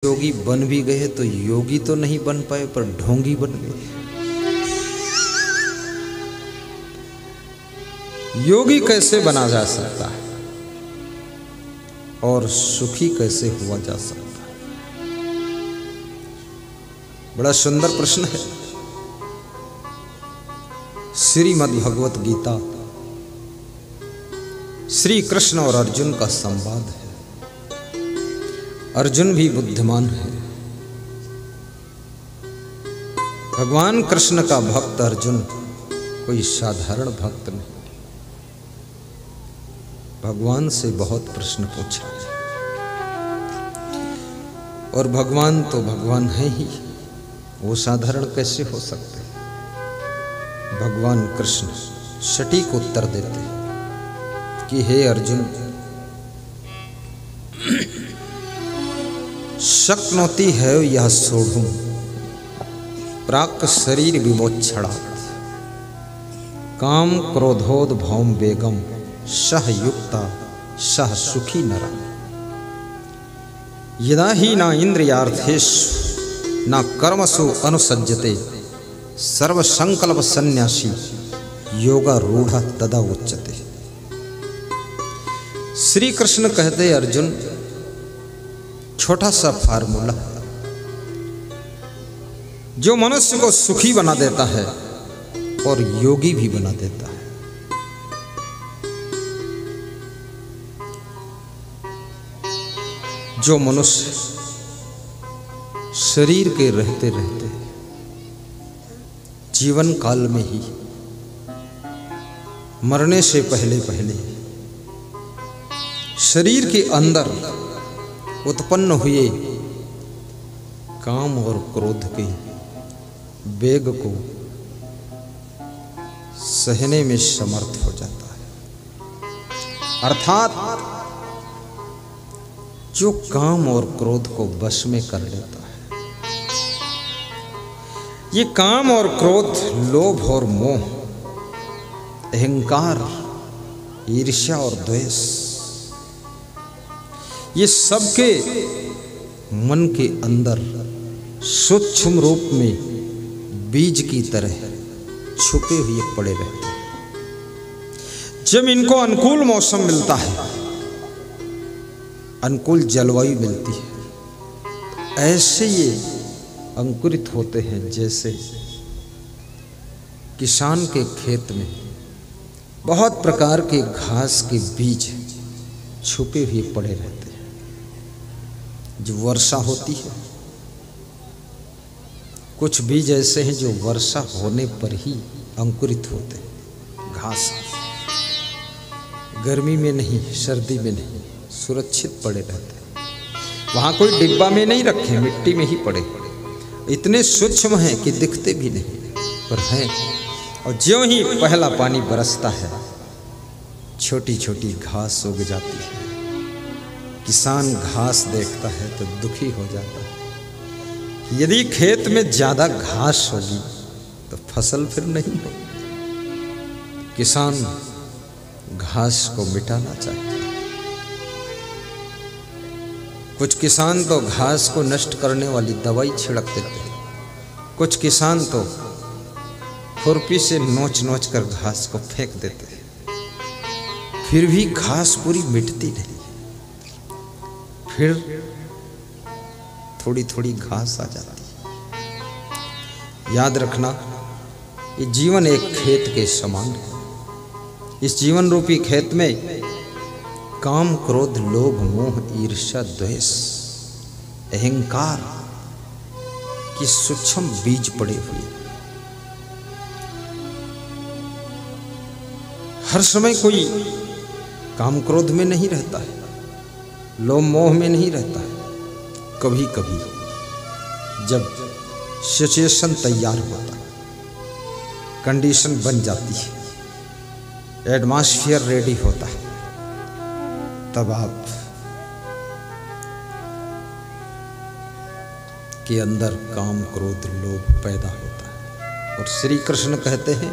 योगी बन भी गए तो योगी तो नहीं बन पाए पर ढोंगी बन गए। योगी कैसे बना जा सकता है और सुखी कैसे हुआ जा सकता है? बड़ा सुंदर प्रश्न है। श्रीमद् भगवत गीता श्री कृष्ण और अर्जुन का संवाद है। अर्जुन भी बुद्धिमान है। भगवान कृष्ण का भक्त अर्जुन कोई साधारण भक्त नहीं। भगवान से बहुत प्रश्न पूछा और भगवान तो भगवान है ही, वो साधारण कैसे हो सकते? भगवान कृष्ण सटीक उत्तर देते कि हे अर्जुन, शक्नोति है यह सोढ़ुम प्राक शरीर विमोक्षणात् काम क्रोधोद भौम बेगम सह युक्ता सह सुखी नरा यदा ही न इंद्रियार्थेषु न कर्मसु अनुसज्जते सर्व संकल्प सन्यासी योगारूढ़ तदा उच्यते। श्री कृष्ण कहते अर्जुन, छोटा सा फार्मूला जो मनुष्य को सुखी बना देता है और योगी भी बना देता है। जो मनुष्य शरीर के रहते रहते जीवन काल में ही मरने से पहले पहले शरीर के अंदर उत्पन्न हुए काम और क्रोध के वेग को सहने में समर्थ हो जाता है, अर्थात जो काम और क्रोध को वश में कर लेता है। ये काम और क्रोध, लोभ और मोह, अहंकार, ईर्ष्या और द्वेष, ये सबके मन के अंदर सूक्ष्म रूप में बीज की तरह छुपे हुए पड़े रहते हैं। जब इनको अनुकूल मौसम मिलता है, अनुकूल जलवायु मिलती है, ऐसे ये अंकुरित होते हैं जैसे किसान के खेत में बहुत प्रकार के घास के बीज छुपे हुए पड़े रहते हैं। जो वर्षा होती है, कुछ बीज ऐसे हैं जो वर्षा होने पर ही अंकुरित होते हैं। घास गर्मी में नहीं, सर्दी में नहीं, सुरक्षित पड़े रहते हैं। वहाँ कोई डिब्बा में नहीं रखे, मिट्टी में ही पड़े, इतने सूक्ष्म हैं कि दिखते भी नहीं पर हैं। और ज्यों ही पहला पानी बरसता है, छोटी छोटी घास उग जाती है। किसान घास देखता है तो दुखी हो जाता है। यदि खेत में ज्यादा घास होगी तो फसल फिर नहीं होगी। किसान घास को मिटाना चाहता है। कुछ किसान तो घास को नष्ट करने वाली दवाई छिड़क देते हैं। कुछ किसान तो खुरपी से नोच नोच कर घास को फेंक देते हैं। फिर भी घास पूरी मिटती नहीं, फिर थोड़ी थोड़ी घास आ जाती है। याद रखना, ये जीवन एक खेत के समान है। इस जीवन रूपी खेत में काम, क्रोध, लोभ, मोह, ईर्ष्या, द्वेष, अहंकार की सूक्ष्म बीज पड़े हुए। हर समय कोई काम क्रोध में नहीं रहता है, लोभ मोह में नहीं रहता है। कभी कभी जब सिचुएशन तैयार होता है, कंडीशन बन जाती है, एटमॉस्फेयर रेडी होता है, तब आप के अंदर काम, क्रोध, लोभ पैदा होता है। और श्री कृष्ण कहते हैं,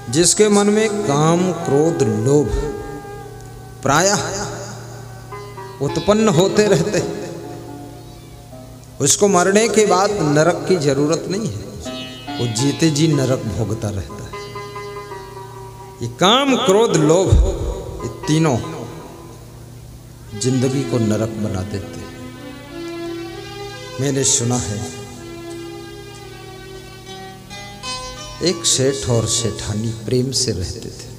जिसके मन में काम, क्रोध, लोभ प्रायः उत्पन्न होते रहते हैं, उसको मरने के बाद नरक की जरूरत नहीं है, वो जीते जी नरक भोगता रहता है। ये काम, क्रोध, लोभ, ये तीनों जिंदगी को नरक बना देते हैं। मैंने सुना है एक सेठ और सेठानी प्रेम से रहते थे।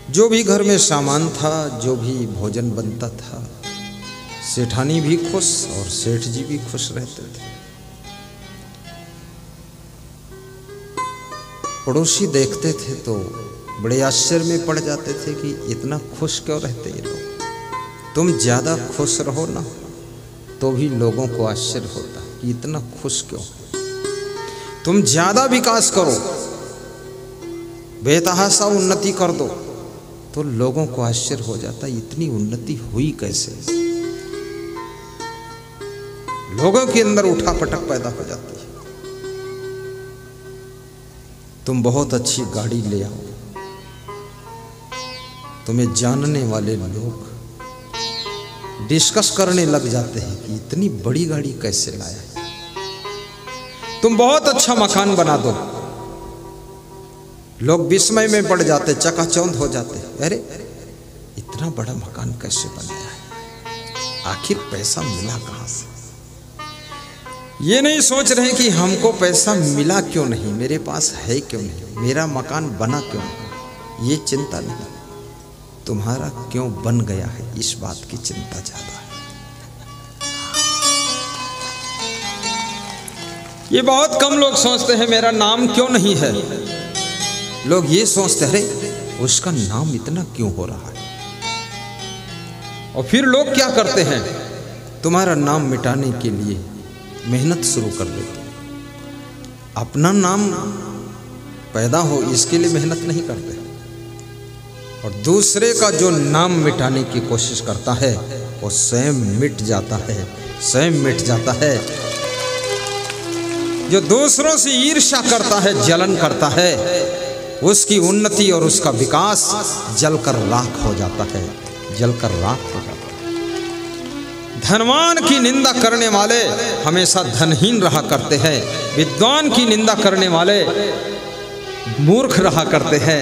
जो भी घर में सामान था, जो भी भोजन बनता था, सेठानी भी खुश और सेठ जी भी खुश रहते थे। पड़ोसी देखते थे तो बड़े आश्चर्य में पड़ जाते थे कि इतना खुश क्यों रहते ये लोग। तुम ज्यादा खुश रहो ना तो भी लोगों को आश्चर्य होता कि इतना खुश क्यों। तुम ज्यादा विकास करो, बेतहाशा उन्नति कर दो तो लोगों को आश्चर्य हो जाता इतनी उन्नति हुई कैसे। लोगों के अंदर उठापटक पैदा हो जाती है। तुम बहुत अच्छी गाड़ी ले आओ, तुम्हें जानने वाले लोग डिस्कस करने लग जाते हैं कि इतनी बड़ी गाड़ी कैसे लाया है। तुम बहुत अच्छा मकान बना दो, लोग विस्मय में पड़ जाते, चकाचौंध हो जाते, अरे इतना बड़ा मकान कैसे बनाया है, आखिर पैसा मिला कहां से। ये नहीं सोच रहे कि हमको पैसा मिला क्यों नहीं, मेरे पास है क्यों नहीं, मेरा मकान बना क्यों नहीं, ये चिंता नहीं। तुम्हारा क्यों बन गया है, इस बात की चिंता ज्यादा है। ये बहुत कम लोग सोचते हैं मेरा नाम क्यों नहीं है। लोग ये सोचते हैं अरे उसका नाम इतना क्यों हो रहा है। और फिर लोग क्या करते हैं, तुम्हारा नाम मिटाने के लिए मेहनत शुरू कर देते हैं। अपना नाम पैदा हो इसके लिए मेहनत नहीं करते, और दूसरे का जो नाम मिटाने की कोशिश करता है वो स्वयं मिट जाता है, स्वयं मिट जाता है। जो दूसरों से ईर्ष्या करता है, जलन करता है, उसकी उन्नति और उसका विकास जलकर राख हो जाता है, जलकर राख हो जाता है। धनवान की निंदा करने वाले हमेशा धनहीन रहा करते हैं, विद्वान की निंदा करने वाले मूर्ख रहा करते हैं।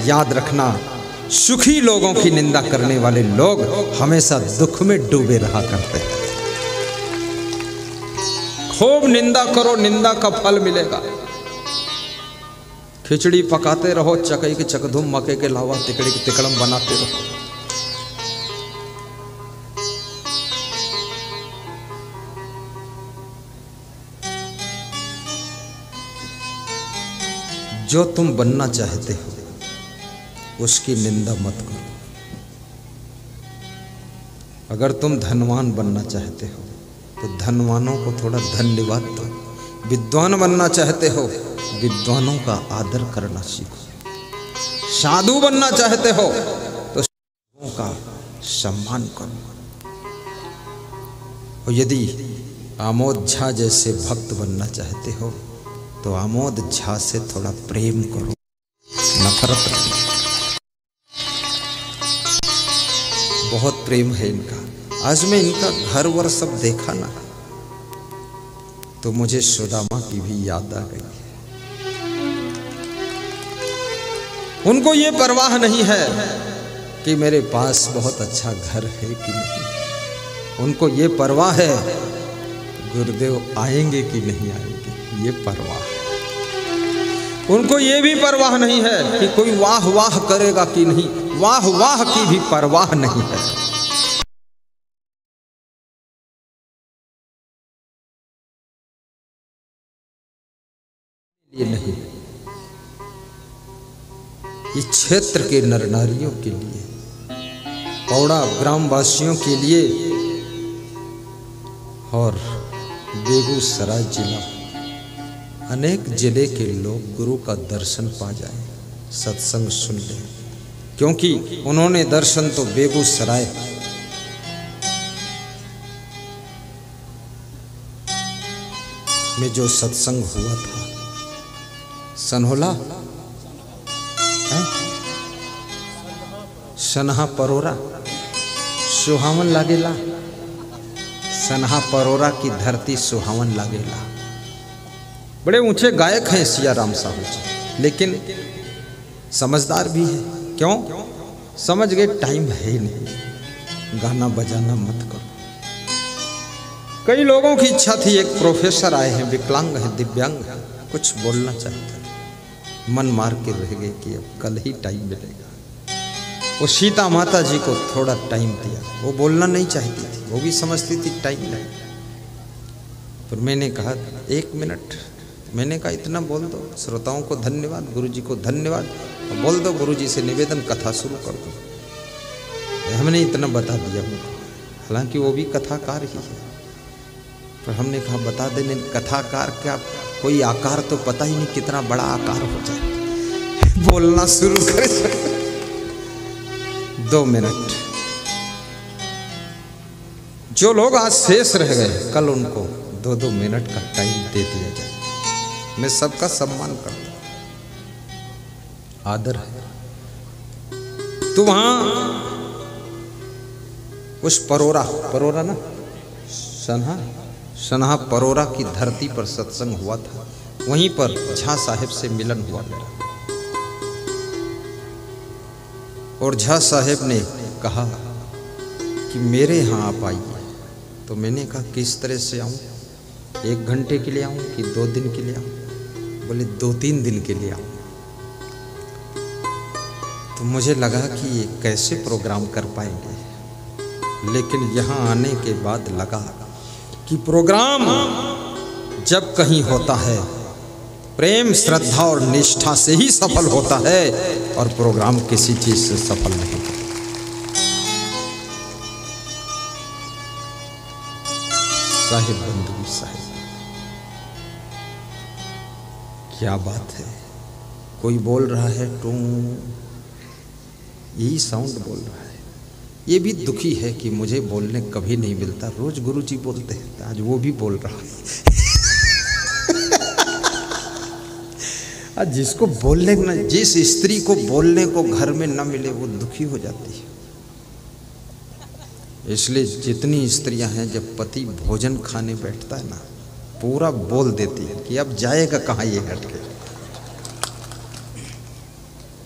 याद रखना, सुखी लोगों की निंदा करने वाले लोग हमेशा दुख में डूबे रहा करते हैं। खूब निंदा करो, निंदा का फल मिलेगा। खिचड़ी पकाते रहो, चकई के चकधुम, मके के लावा, तिकड़ी के तिकड़म बनाते रहो। जो तुम बनना चाहते हो उसकी निंदा मत करो। अगर तुम धनवान बनना चाहते हो तो धनवानों को थोड़ा धन्यवाद दो। विद्वान बनना चाहते हो, विद्वानों का आदर करना सीखो। साधु बनना चाहते हो तो साधुओं का सम्मान करो। और यदि आमोद झा जैसे भक्त बनना चाहते हो तो आमोद झा से थोड़ा प्रेम करो, नफरत नहीं। बहुत प्रेम है इनका। आज मैं इनका घर वर सब देखा ना तो मुझे सुदामा की भी याद आ गई। उनको ये परवाह नहीं है कि मेरे पास बहुत अच्छा घर है कि नहीं। उनको ये परवाह है गुरुदेव आएंगे कि नहीं आएंगे, ये परवाह है। उनको ये भी परवाह नहीं है कि कोई वाह वाह करेगा कि नहीं, वाह वाह की भी परवाह नहीं है। ये नहीं, ये क्षेत्र के नर नारियों के लिए, पौड़ा ग्रामवासियों के लिए और बेगूसराय जिला, अनेक जिले के लोग गुरु का दर्शन पा जाए, सत्संग सुन ले। क्योंकि उन्होंने दर्शन तो बेगूसराय में जो सत्संग हुआ था, सनहोला सनहा परोरा सुहावन लागेला, सनहा परोरा की धरती सुहावन लागेला। बड़े ऊंचे गायक हैं सिया राम साहू जी, लेकिन समझदार भी है। क्यों? समझ गए टाइम है ही नहीं, गाना बजाना मत करो। कई लोगों की इच्छा थी, एक प्रोफेसर आए हैं, विकलांग है, दिव्यांग है, कुछ बोलना चाहते हैं, मन मार के रह गए कि अब कल ही टाइम मिलेगा। वो सीता माता जी को थोड़ा टाइम दिया, वो बोलना नहीं चाहती थी, वो भी समझती थी टाइम नहीं। फिर मैंने कहा 1 मिनट, मैंने कहा इतना बोल दो, श्रोताओं को धन्यवाद, गुरु जी को धन्यवाद, बोल दो गुरु जी से निवेदन, कथा शुरू कर दो। हमने इतना बता दिया उनको, हालांकि वो भी कथाकार ही है, पर हमने कहा बता देने, कथाकार क्या कोई आकार तो पता ही नहीं कितना बड़ा आकार हो जाए, बोलना शुरू करे। 2 मिनट। जो लोग आज शेष रह गए, कल उनको 2-2 मिनट का टाइम दे दिया जाए। मैं सबका सम्मान करता हूं, आदर है। तो वहां उस परोरा ना, सनहा परोरा की धरती पर सत्संग हुआ था। वहीं पर झा साहेब से मिलन हुआ मेरा, और झा साहेब ने कहा कि मेरे यहाँ आप आइए। तो मैंने कहा किस तरह से आऊँ, 1 घंटे के लिए आऊँ कि 2 दिन के लिए आऊँ? बोले 2-3 दिन के लिए आऊँ। तो मुझे लगा कि ये कैसे प्रोग्राम कर पाएंगे, लेकिन यहाँ आने के बाद लगा कि प्रोग्राम जब कहीं होता है प्रेम, श्रद्धा और निष्ठा से ही सफल होता है, और प्रोग्राम किसी चीज से सफल नहीं होता। साहिब बंधु साहिब, क्या बात है, कोई बोल रहा है टू, यही साउंड बोल रहा है। ये भी दुखी है कि मुझे बोलने कभी नहीं मिलता, रोज गुरु जी बोलते हैं, आज वो भी बोल रहा है। आज जिसको बोलने न, जिस स्त्री को बोलने को घर में न मिले वो दुखी हो जाती है। इसलिए जितनी स्त्रियां हैं, जब पति भोजन खाने बैठता है ना, पूरा बोल देती है कि अब जाएगा कहाँ ये हट के।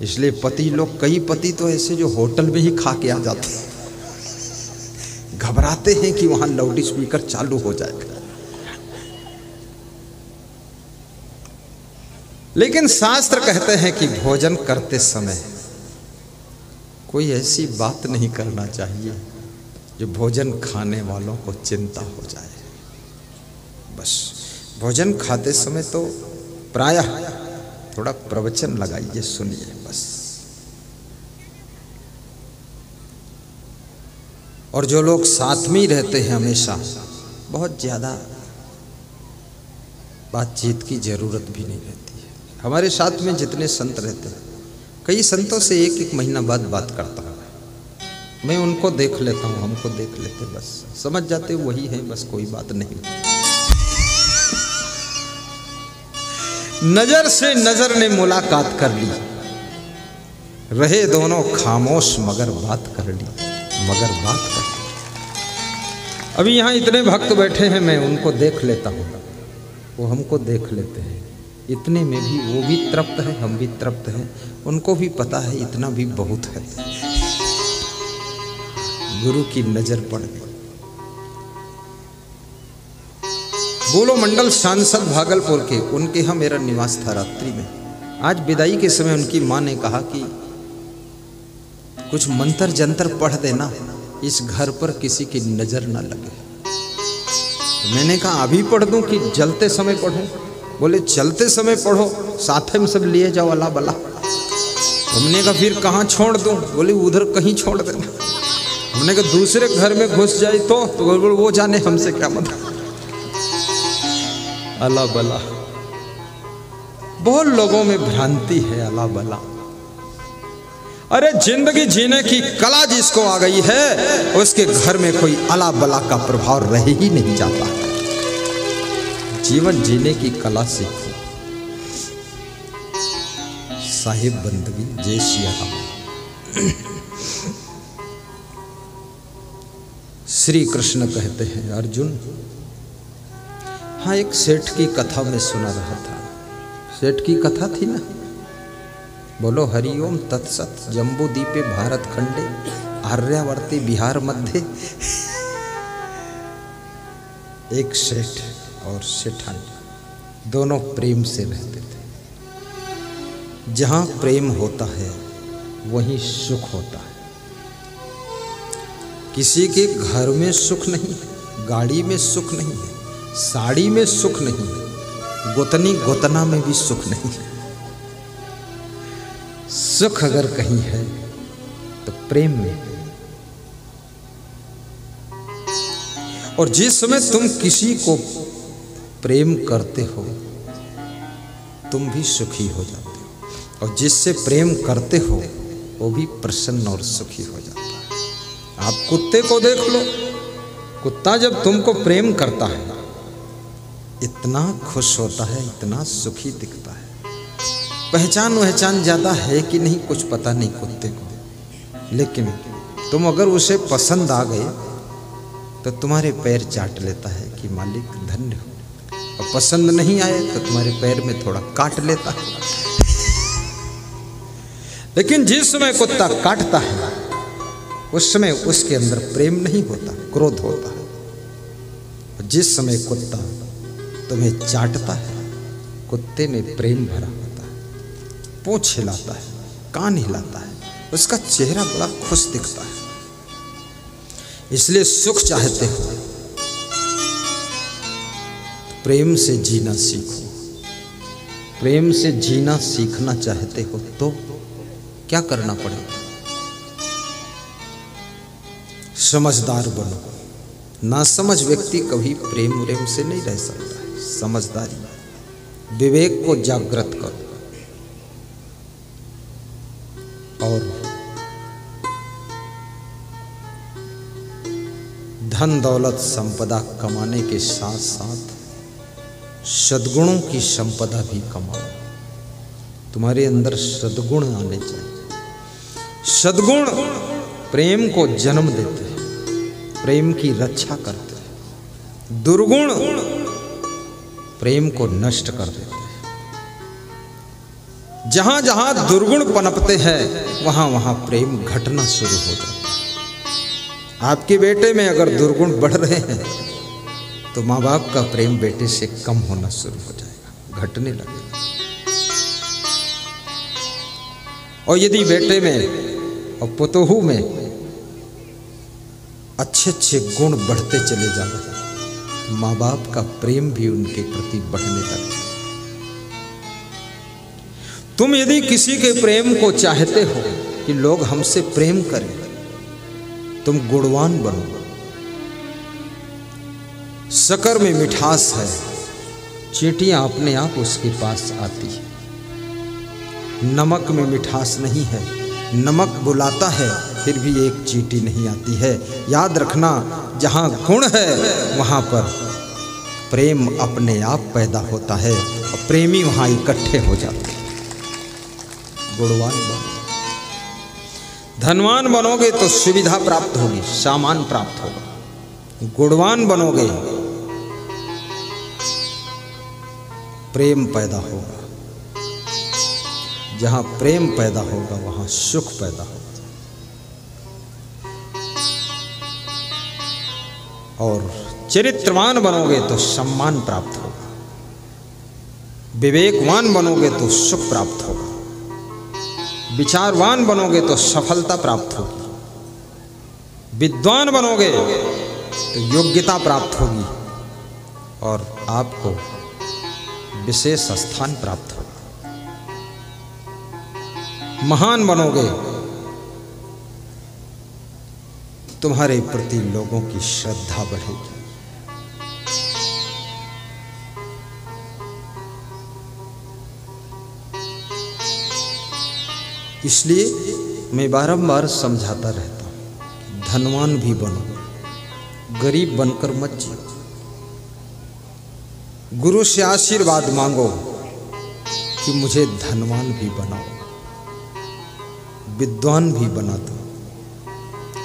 इसलिए पति लोग, कई पति तो ऐसे जो होटल में ही खा के आ जाते हैं, घबराते हैं कि वहां लाउड स्पीकर चालू हो जाएगा। लेकिन शास्त्र कहते हैं कि भोजन करते समय कोई ऐसी बात नहीं करना चाहिए जो भोजन खाने वालों को चिंता हो जाए। बस भोजन खाते समय तो प्रायः थोड़ा प्रवचन लगाइए, सुनिए बस। और जो लोग साथ में ही रहते हैं हमेशा, बहुत ज़्यादा बातचीत की जरूरत भी नहीं रहती है। हमारे साथ में जितने संत रहते हैं, कई संतों से 1-1 महीना बाद बात करता हूँ मैं, उनको देख लेता हूँ, हमको देख लेते, बस समझ जाते वही है, बस कोई बात नहीं। नजर से नजर ने मुलाकात कर ली, रहे दोनों खामोश मगर बात कर ली, अभी यहाँ इतने भक्त बैठे हैं, मैं उनको देख लेता हूँ, वो हमको देख लेते हैं। इतने में भी वो भी तृप्त है, हम भी तृप्त हैं, उनको भी पता है इतना भी बहुत है। गुरु की नजर पड़ गई। बोलो मंडल सांसद भागलपुर के, उनके यहाँ मेरा निवास था रात्रि में। आज विदाई के समय उनकी माँ ने कहा कि कुछ मंत्र जंतर पढ़ देना, इस घर पर किसी की नजर ना लगे। तो मैंने कहा अभी पढ़ दूं कि जलते समय पढ़ूं? बोले चलते समय पढ़ो, साथ में सब लिए जाओ अल्लाह बला। हमने कहा फिर कहाँ छोड़ दूं? बोले उधर कहीं छोड़ देना। हमने कहा दूसरे घर में घुस जाए तो बोले वो जाने, हमसे क्या मतलब। अल्लाह बला, बहुत लोगों में भ्रांति है अल्लाह बला। अरे जिंदगी जीने की कला जिसको आ गई है, उसके घर में कोई अला बला का प्रभाव रह ही नहीं जाता। जीवन जीने की कला सीखो। साहिब बंदगी जय सिया राम। श्री कृष्ण कहते हैं, अर्जुन, हाँ एक सेठ की कथा में सुना रहा था। सेठ की कथा थी ना, बोलो हरिओम तत्सत। जम्बू द्वीपे भारत खंडे आर्यावर्ती बिहार मध्य एक सेठ और सेठानी दोनों प्रेम से रहते थे। जहाँ प्रेम होता है वहीं सुख होता है। किसी के घर में सुख नहीं है, गाड़ी में सुख नहीं है, साड़ी में सुख नहीं है, गोतनी गोतना में भी सुख नहीं है। सुख अगर कहीं है तो प्रेम में है। और जिस समय तुम किसी को प्रेम करते हो तुम भी सुखी हो जाते हो, और जिससे प्रेम करते हो वो भी प्रसन्न और सुखी हो जाता है। आप कुत्ते को देख लो, कुत्ता जब तुमको प्रेम करता है इतना खुश होता है, इतना सुखी दिखता है। पहचान ज्यादा है कि नहीं कुछ पता नहीं कुत्ते को, लेकिन तुम अगर उसे पसंद आ गए तो तुम्हारे पैर चाट लेता है कि मालिक धन्य हो, और पसंद नहीं आए तो तुम्हारे पैर में थोड़ा काट लेता है। लेकिन जिस समय कुत्ता काटता है उस समय उसके अंदर प्रेम नहीं होता, क्रोध होता है। और जिस समय कुत्ता तुम्हें चाटता है कुत्ते में प्रेम भरा होता है। पूंछ हिलाता है, कान हिलाता है, उसका चेहरा बड़ा खुश दिखता है। इसलिए सुख चाहते हो प्रेम से जीना सीखो। प्रेम से जीना सीखना चाहते हो तो क्या करना पड़ेगा? समझदार बनो। नासमझ व्यक्ति कभी प्रेम से नहीं रह सकता है। समझदारी, विवेक को जागृत करो। और धन दौलत संपदा कमाने के साथ साथ सद्गुणों की संपदा भी कमाओ। तुम्हारे अंदर सद्गुण आने चाहिए। सद्गुण प्रेम को जन्म देते हैं, प्रेम की रक्षा करते हैं। दुर्गुण प्रेम को नष्ट कर देते हैं। जहां जहां दुर्गुण पनपते हैं वहां वहां प्रेम घटना शुरू हो जाता है। आपके बेटे में अगर दुर्गुण बढ़ रहे हैं तो माँ बाप का प्रेम बेटे से कम होना शुरू हो जाएगा, घटने लगेगा। और यदि बेटे में और पुतोहू में अच्छे अच्छे गुण बढ़ते चले जाएंगे तो माँ बाप का प्रेम भी उनके प्रति बढ़ने लग जाए। तुम यदि किसी के प्रेम को चाहते हो कि लोग हमसे प्रेम करें, तुम गुणवान बनो। शक्कर में मिठास है, चींटियां अपने आप उसके पास आती है। नमक में मिठास नहीं है, नमक बुलाता है फिर भी एक चींटी नहीं आती है। याद रखना, जहां गुण है वहां पर प्रेम अपने आप पैदा होता है और प्रेमी वहां इकट्ठे हो जाते हैं। गुणवान बनो। धनवान बनोगे तो सुविधा प्राप्त होगी, सामान प्राप्त होगा। गुणवान बनोगे प्रेम पैदा होगा। जहां प्रेम पैदा होगा वहां सुख पैदा होगा। और चरित्रवान बनोगे तो सम्मान प्राप्त होगा। विवेकवान बनोगे तो सुख प्राप्त होगा। विचारवान बनोगे तो सफलता प्राप्त होगी। विद्वान बनोगे तो योग्यता प्राप्त होगी और आपको विशेष स्थान प्राप्त होगा। महान बनोगे तुम्हारे प्रति लोगों की श्रद्धा बढ़ेगी। इसलिए मैं बारंबार समझाता रहता हूं, धनवान भी बनो, गरीब बनकर मत जियो। गुरु से आशीर्वाद मांगो कि मुझे धनवान भी बनाओ, विद्वान भी बना दो।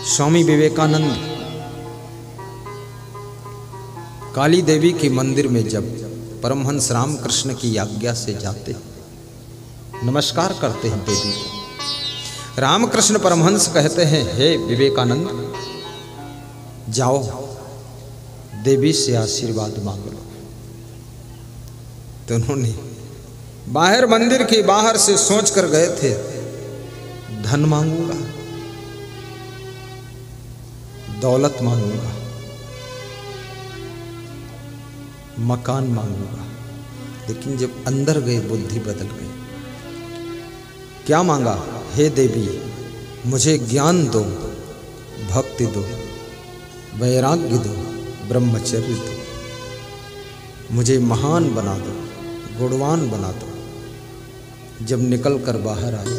स्वामी विवेकानंद काली देवी के मंदिर में जब परमहंस रामकृष्ण की आज्ञा से जाते, नमस्कार करते हैं देवी को। रामकृष्ण परमहंस कहते हैं, हे विवेकानंद, जाओ देवी से आशीर्वाद मांग लो। तो उन्होंने बाहर मंदिर के बाहर से सोच कर गए थे, धन मांगूंगा, दौलत मांगूंगा, मकान मांगूंगा। लेकिन जब अंदर गए बुद्धि बदल गई। क्या मांगा? हे देवी, मुझे ज्ञान दो, भक्ति दो, वैराग्य दो, ब्रह्मचर्य दो, मुझे महान बना दो, गुणवान बना दो। जब निकल कर बाहर आए,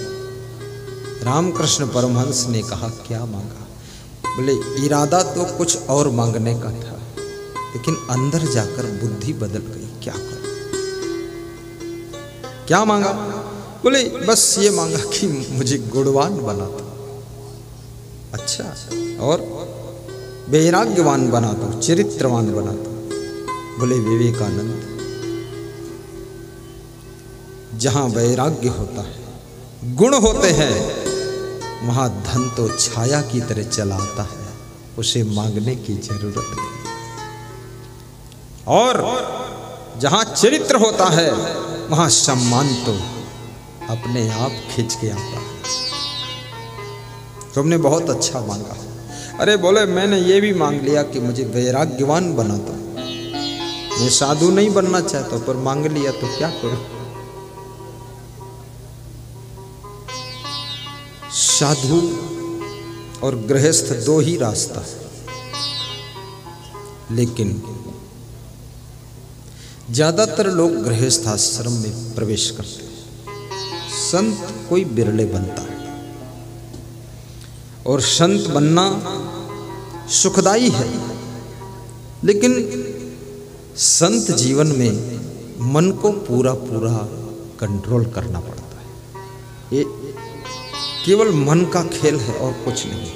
रामकृष्ण परमहंस ने कहा, क्या मांगा? बोले, इरादा तो कुछ और मांगने का था, लेकिन अंदर जाकर बुद्धि बदल गई, क्या करूं? क्या मांगा? बोले, बस ये मांगा कि मुझे गुणवान बना दो। अच्छा, और वैराग्यवान बना दो, चरित्रवान बना दो। बोले, विवेकानंद, जहां वैराग्य होता है, गुण होते हैं, वहां धन तो छाया की तरह चला आता है, उसे मांगने की जरूरत नहीं। और जहां चरित्र होता है, वहां सम्मान तो अपने आप खिंच के आता है। तुमने बहुत अच्छा मांगा। अरे बोले, मैंने ये भी मांग लिया कि मुझे वैराग्यवान बना दो। मैं साधु नहीं बनना चाहता, पर मांग लिया तो क्या करूं? साधु और गृहस्थ दो ही रास्ता है, लेकिन ज्यादातर लोग गृहस्थ आश्रम में प्रवेश करते हैं। संत कोई बिरले बनता है, और संत बनना सुखदाई है, लेकिन संत जीवन में मन को पूरा पूरा कंट्रोल करना पड़ता है। ये केवल मन का खेल है और कुछ नहीं।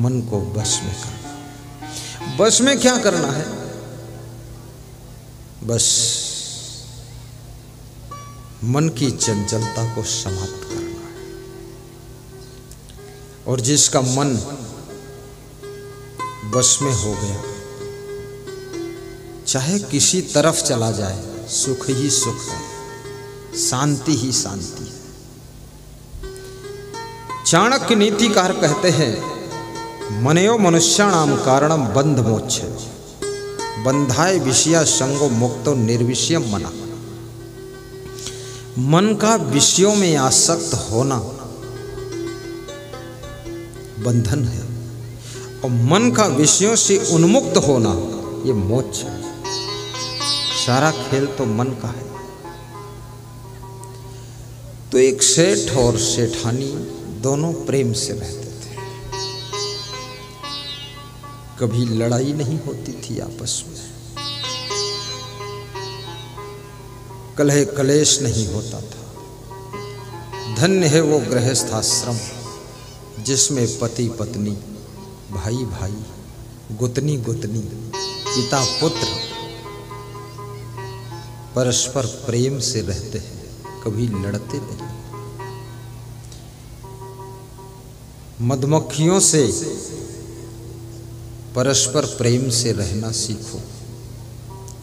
मन को बस में करना। बस में क्या करना है? बस मन की चंचलता को समाप्त करना है। और जिसका मन बस में हो गया, चाहे किसी तरफ चला जाए, सुख ही सुख है, शांति ही शांति है। चाणक्य नीतिकार कहते हैं, मनयो मनुष्याणाम कारणम बंध मोक्ष, बंधाय विषया संगो मुक्तो निर्विषयम मना। मन का विषयों में आसक्त होना बंधन है, और मन का विषयों से उन्मुक्त होना ये मोक्ष है। सारा खेल तो मन का है। तो एक सेठ और सेठानी दोनों प्रेम से रहते थे। कभी लड़ाई नहीं होती थी आपस में, कलह कलेश नहीं होता था। धन्य है वो गृहस्थ आश्रम जिसमें पति पत्नी, भाई भाई, गुतनी गुतनी, पिता पुत्र परस्पर प्रेम से रहते हैं, कभी लड़ते नहीं। मधुमक्खियों से परस्पर प्रेम से रहना सीखो,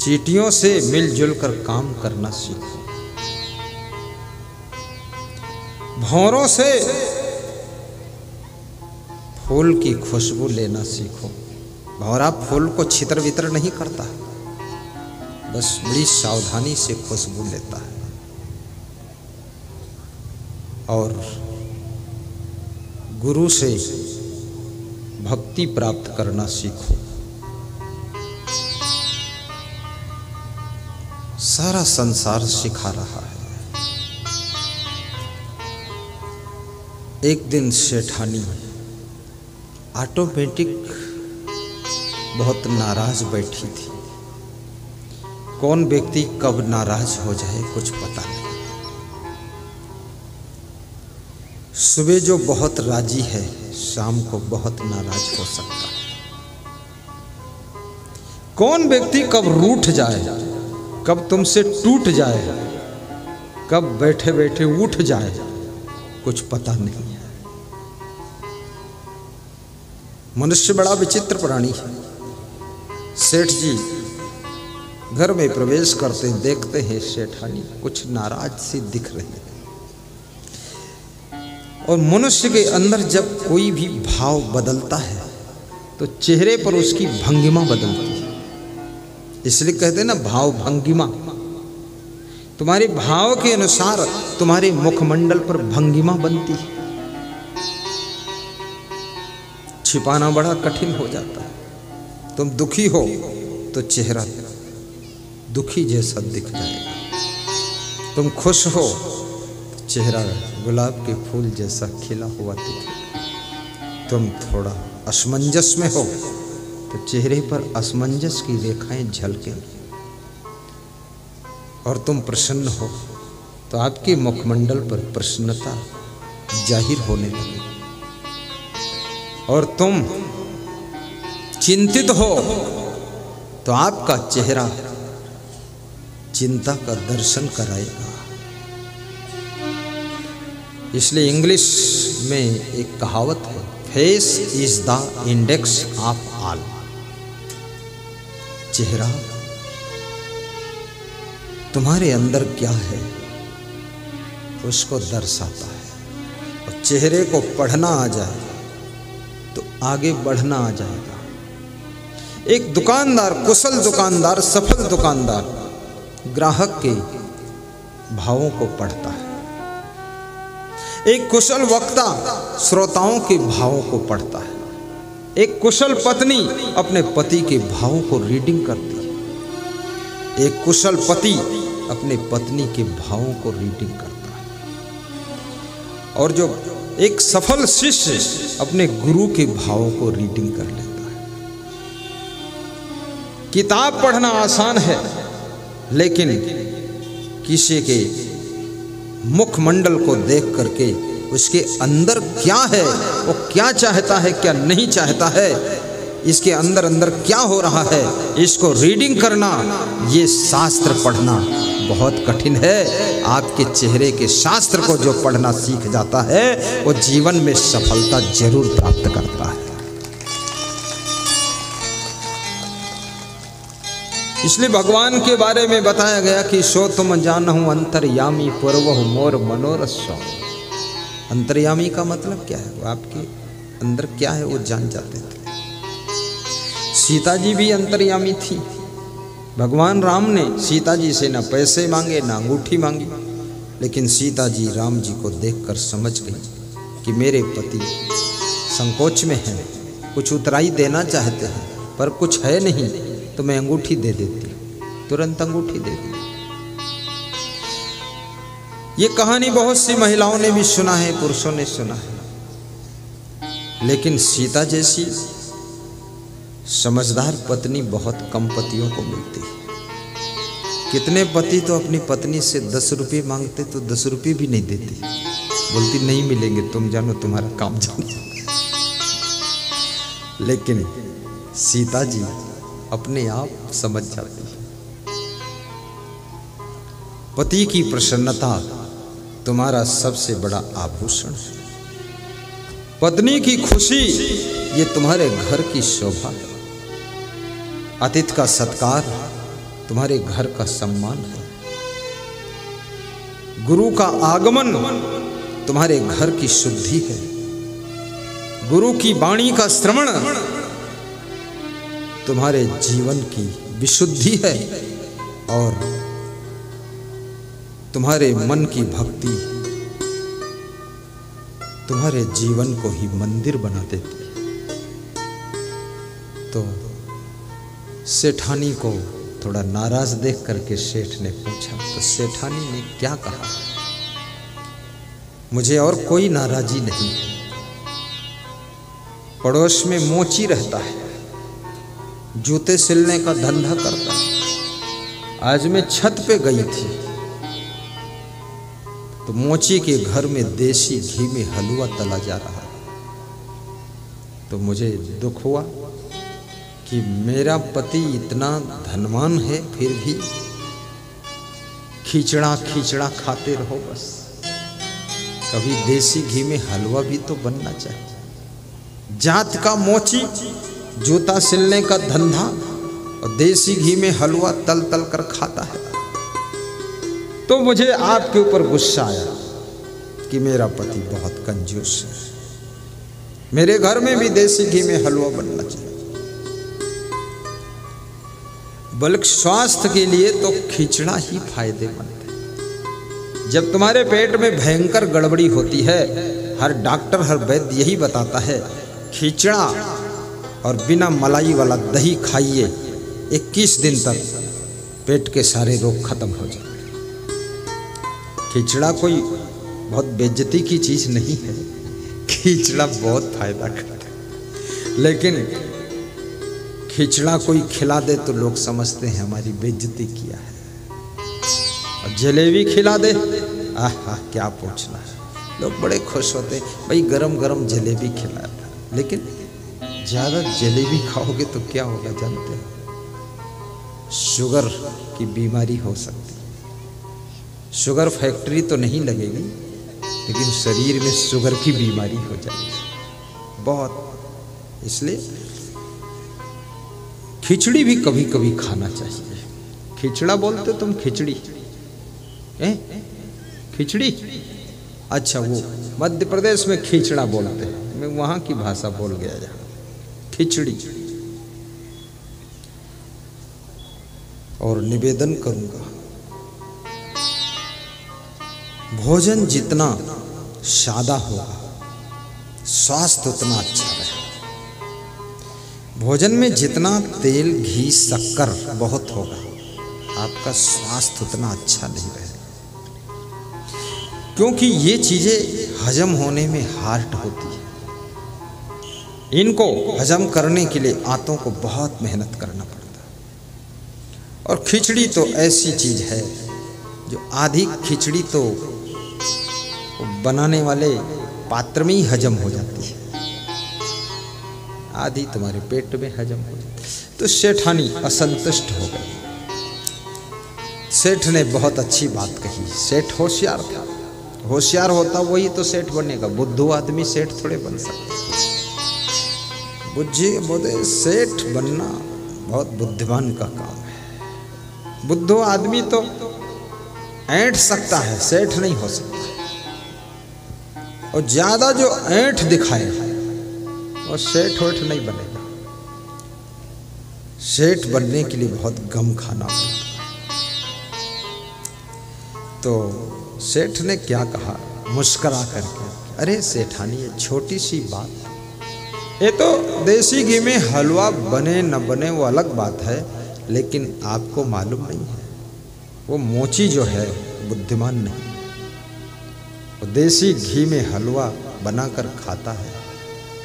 चींटियों से मिलजुल कर काम करना सीखो, भौरों से फूल की खुशबू लेना सीखो। भौरा फूल को छितर वितर नहीं करता, बस बड़ी सावधानी से खुशबू लेता है। और गुरु से भक्ति प्राप्त करना सीखो। सारा संसार सिखा रहा है। एक दिन सेठानी ऑटोमेटिक बहुत नाराज बैठी थी। कौन व्यक्ति कब नाराज हो जाए कुछ पता नहीं। सुबह जो बहुत राजी है, शाम को बहुत नाराज हो सकता है। कौन व्यक्ति कब रूठ जाए, कब तुमसे टूट जाए, कब बैठे बैठे उठ जाए, कुछ पता नहीं है। मनुष्य बड़ा विचित्र प्राणी है। सेठ जी घर में प्रवेश करते देखते हैं सेठानी कुछ नाराज सी दिख रही है। और मनुष्य के अंदर जब कोई भी भाव बदलता है तो चेहरे पर उसकी भंगिमा बदलती है। इसलिए कहते हैं ना भाव भंगिमा। तुम्हारे भाव के अनुसार तुम्हारे मुखमंडल पर भंगिमा बनती है। छिपाना बड़ा कठिन हो जाता है। तुम दुखी हो तो चेहरा दुखी जैसा दिख जाएगा। तुम खुश हो तो चेहरा गुलाब के फूल जैसा खिला हुआ दिखेगा। तुम थोड़ा असमंजस में हो तो चेहरे पर असमंजस की रेखाएं झलकेंगी। और तुम प्रसन्न हो तो आपके मुखमंडल पर प्रसन्नता जाहिर होने लगेगी। और तुम चिंतित हो तो आपका चेहरा चिंता का दर्शन कराएगा। इसलिए इंग्लिश में एक कहावत है, face is the index of all. चेहरा तुम्हारे अंदर क्या है उसको दर्शाता है। और चेहरे को पढ़ना आ जाए तो आगे बढ़ना आ जाएगा। एक दुकानदार, कुशल दुकानदार, सफल दुकानदार ग्राहक के भावों को पढ़ता है। एक कुशल वक्ता श्रोताओं के भावों को पढ़ता है। एक कुशल पत्नी अपने पति के भावों को रीडिंग करती है। एक कुशल पति अपने पत्नी के भावों को रीडिंग करता है। और जो एक सफल शिष्य अपने गुरु के भावों को रीडिंग कर लेता है। किताब पढ़ना आसान है, लेकिन किसी के मुखमंडल को देख करके उसके अंदर क्या है, वो क्या चाहता है, क्या नहीं चाहता है, इसके अंदर अंदर क्या हो रहा है, इसको रीडिंग करना, ये शास्त्र पढ़ना बहुत कठिन है। आपके चेहरे के शास्त्र को जो पढ़ना सीख जाता है वो जीवन में सफलता जरूर प्राप्त करता है। इसलिए भगवान के बारे में बताया गया कि सो तुम जानहु अंतर्यामी पूर्वहु मोर मनोरस्व। अंतर्यामी का मतलब क्या है? वो आपके अंदर क्या है वो जान जाते थे। सीता जी भी अंतर्यामी थी। भगवान राम ने सीता जी से ना पैसे मांगे ना अंगूठी मांगी, लेकिन सीता जी राम जी को देखकर समझ गई कि मेरे पति संकोच में हैं, कुछ उतराई देना चाहते हैं पर कुछ है नहीं, तो मैं अंगूठी दे देती। तुरंत अंगूठी दे दी। ये कहानी बहुत सी महिलाओं ने भी सुना है, पुरुषों ने सुना है, लेकिन सीता जैसी समझदार पत्नी बहुत कम पतियों को मिलती है। कितने पति तो अपनी पत्नी से 10 रुपये मांगते तो 10 रुपये भी नहीं देती, बोलती नहीं मिलेंगे, तुम जानो, तुम्हारा काम जानो। लेकिन सीता जी अपने आप समझ जाती है। पति की प्रसन्नता तुम्हारा सबसे बड़ा आभूषण है। पत्नी की खुशी ये तुम्हारे घर की शोभा है। अतिथि का सत्कार तुम्हारे घर का सम्मान है। गुरु का आगमन तुम्हारे घर की शुद्धि है। गुरु की वाणी का श्रवण तुम्हारे जीवन की विशुद्धि है। और तुम्हारे मन की भक्ति तुम्हारे जीवन को ही मंदिर बना देती है। तो सेठानी को थोड़ा नाराज देख करके सेठ ने पूछा, तो सेठानी ने क्या कहा? मुझे और कोई नाराजी नहीं। पड़ोस में मोची रहता है, जूते सिलने का धंधा करता है। आज मैं छत पे गई थी तो मोची के घर में देसी घी में हलवा तला जा रहा है। तो मुझे दुख हुआ कि मेरा पति इतना धनवान है फिर भी खिचड़ा खिचड़ा खाते रहो बस। कभी देसी घी में हलवा भी तो बनना चाहिए। जात का मोची, जूता सिलने का धंधा और देसी घी में हलवा तल तल कर खाता है। तो मुझे आपके ऊपर गुस्सा आया कि मेरा पति बहुत कंजूस है। मेरे घर में भी देसी घी में हलवा बनना चाहिए। बल्कि स्वास्थ्य के लिए तो खिचड़ा ही फायदेमंद है। जब तुम्हारे पेट में भयंकर गड़बड़ी होती है, हर डॉक्टर हर वैद्य यही बताता है, खिचड़ा और बिना मलाई वाला दही खाइए, 21 दिन तक पेट के सारे रोग खत्म हो जाते। खिचड़ा कोई बहुत बेइज्जती की चीज़ नहीं है, खिचड़ा बहुत फायदा करता है। लेकिन खिचड़ा कोई खिला दे तो लोग समझते हैं हमारी बेइज्जती किया है। और जलेबी खिला दे, आहा क्या पूछना है, लोग बड़े खुश होते हैं, भाई गरम गरम जलेबी खिलाया था। लेकिन ज़्यादा जलेबी खाओगे तो क्या होगा जानते हैं? शुगर की बीमारी हो सकती है। शुगर फैक्ट्री तो नहीं लगेगी, लेकिन शरीर में शुगर की बीमारी हो जाएगी बहुत। इसलिए खिचड़ी भी कभी कभी खाना चाहिए। खिचड़ा बोलते तुम खिचड़ी खिचड़ी? अच्छा, वो मध्य प्रदेश में खिचड़ा बोलते हैं, मैं वहाँ की भाषा बोल गया यहाँ, खिचड़ी। और निवेदन करूँगा, भोजन जितना सादा होगा स्वास्थ्य उतना अच्छा रहेगा। भोजन में जितना तेल घी शक्कर बहुत होगा आपका स्वास्थ्य उतना अच्छा नहीं रहेगा, क्योंकि ये चीज़ें हजम होने में हार्ड होती है। इनको हजम करने के लिए आंतों को बहुत मेहनत करना पड़ता है। और खिचड़ी तो ऐसी चीज़ है जो आधी खिचड़ी तो बनाने वाले पात्र में ही हजम हो जाती है, आधी तुम्हारे पेट में हजम हो जाती। तो सेठानी असंतुष्ट हो गई। सेठ ने बहुत अच्छी बात कही। सेठ होशियार था, होशियार होता वही तो सेठ बनेगा, बुद्धू आदमी सेठ थोड़े बन सकता। बुझे बोले सेठ बनना बहुत बुद्धिमान का काम है। बुद्धू आदमी तो ऐंठ सकता है, सेठ नहीं हो सकता। और ज्यादा जो ऐंठ दिखाए और सेठ वेठ नहीं बनेगा। सेठ बनने के लिए बहुत गम खाना पड़ता है। तो सेठ ने क्या कहा, मुस्करा करके, अरे सेठानी ये छोटी सी बात, ये तो देसी घी में हलवा बने न बने वो अलग बात है, लेकिन आपको मालूम नहीं है वो मोची जो है बुद्धिमान नहीं। वो देसी घी में हलवा बनाकर खाता है,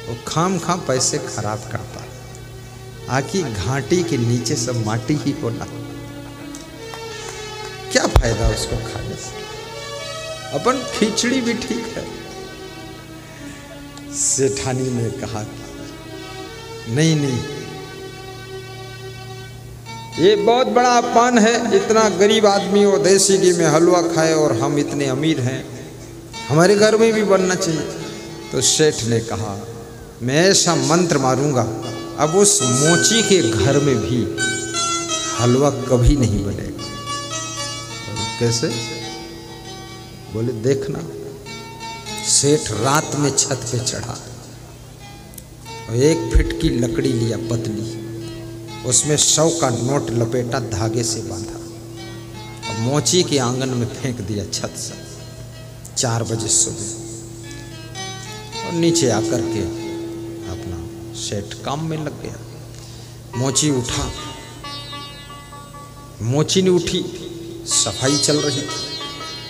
वो खाम खाम पैसे खराब करता है। आखिर घाटी के नीचे सब माटी ही होना, क्या फायदा उसको खाने से। अपन खिचड़ी भी ठीक है। सेठानी ने कहा नहीं नहीं, ये बहुत बड़ा अपमान है, इतना गरीब आदमी वो देसी घी में हलवा खाए और हम इतने अमीर हैं, हमारे घर में भी बनना चाहिए। तो सेठ ने कहा मैं ऐसा मंत्र मारूंगा अब उस मोची के घर में भी हलवा कभी नहीं बनेगा। कैसे? बोले देखना। सेठ रात में छत पे चढ़ा और 1 फीट की लकड़ी लिया पतली, उसमें 100 का नोट लपेटा, धागे से बांधा और मोची के आंगन में फेंक दिया छत से। 4 बजे सुबह और नीचे आकर के अपना सेठ काम में लग गया। मोची उठा, मोची ने उठी, सफाई चल रही थी,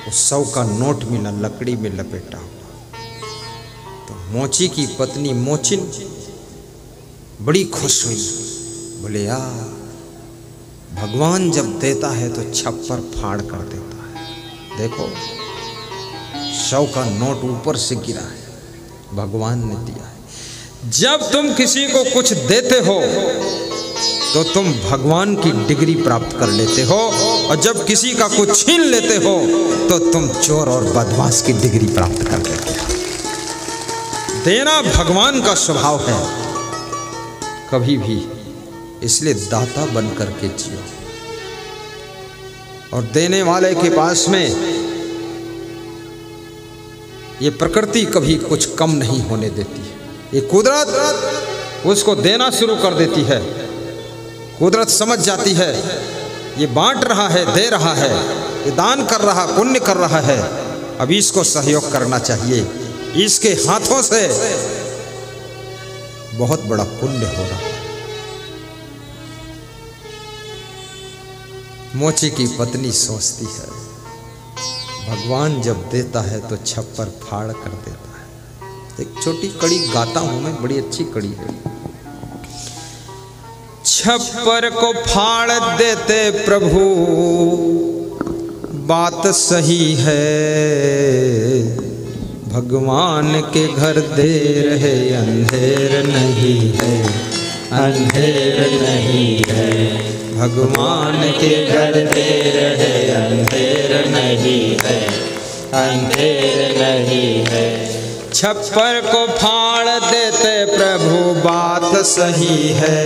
उस 100 का नोट मिला लकड़ी में लपेटा हुआ। तो मोची की पत्नी मोचिन बड़ी खुश हुई, बोले यार भगवान जब देता है तो छप्पर फाड़ कर देता है। देखो 100 का नोट ऊपर से गिरा है, भगवान ने दिया है। जब तुम किसी को कुछ देते हो तो तुम भगवान की डिग्री प्राप्त कर लेते हो, और जब किसी का कुछ छीन लेते हो तो तुम चोर और बदमाश की डिग्री प्राप्त कर लेते हो। देना भगवान का स्वभाव है कभी भी, इसलिए दाता बन करके जियो। और देने वाले के पास में ये प्रकृति कभी कुछ कम नहीं होने देती। ये कुदरत उसको देना शुरू कर देती है। कुदरत समझ जाती है ये बांट रहा है, दे रहा है, ये दान कर रहा, पुण्य कर रहा है, अभी इसको सहयोग करना चाहिए, इसके हाथों से बहुत बड़ा पुण्य हो रहा है। मोची की पत्नी सोचती है भगवान जब देता है तो छप्पर फाड़ कर देता है। एक छोटी कड़ी गाता हूं मैं, बड़ी अच्छी कड़ी है। छप्पर को फाड़ देते प्रभु बात सही है, भगवान के घर देर है अंधेर नहीं है, अंधेर नहीं है, भगवान के घर देर है अंधेर नहीं है, अंधेर नहीं है। छप्पर को फाड़ देते प्रभु बात सही है,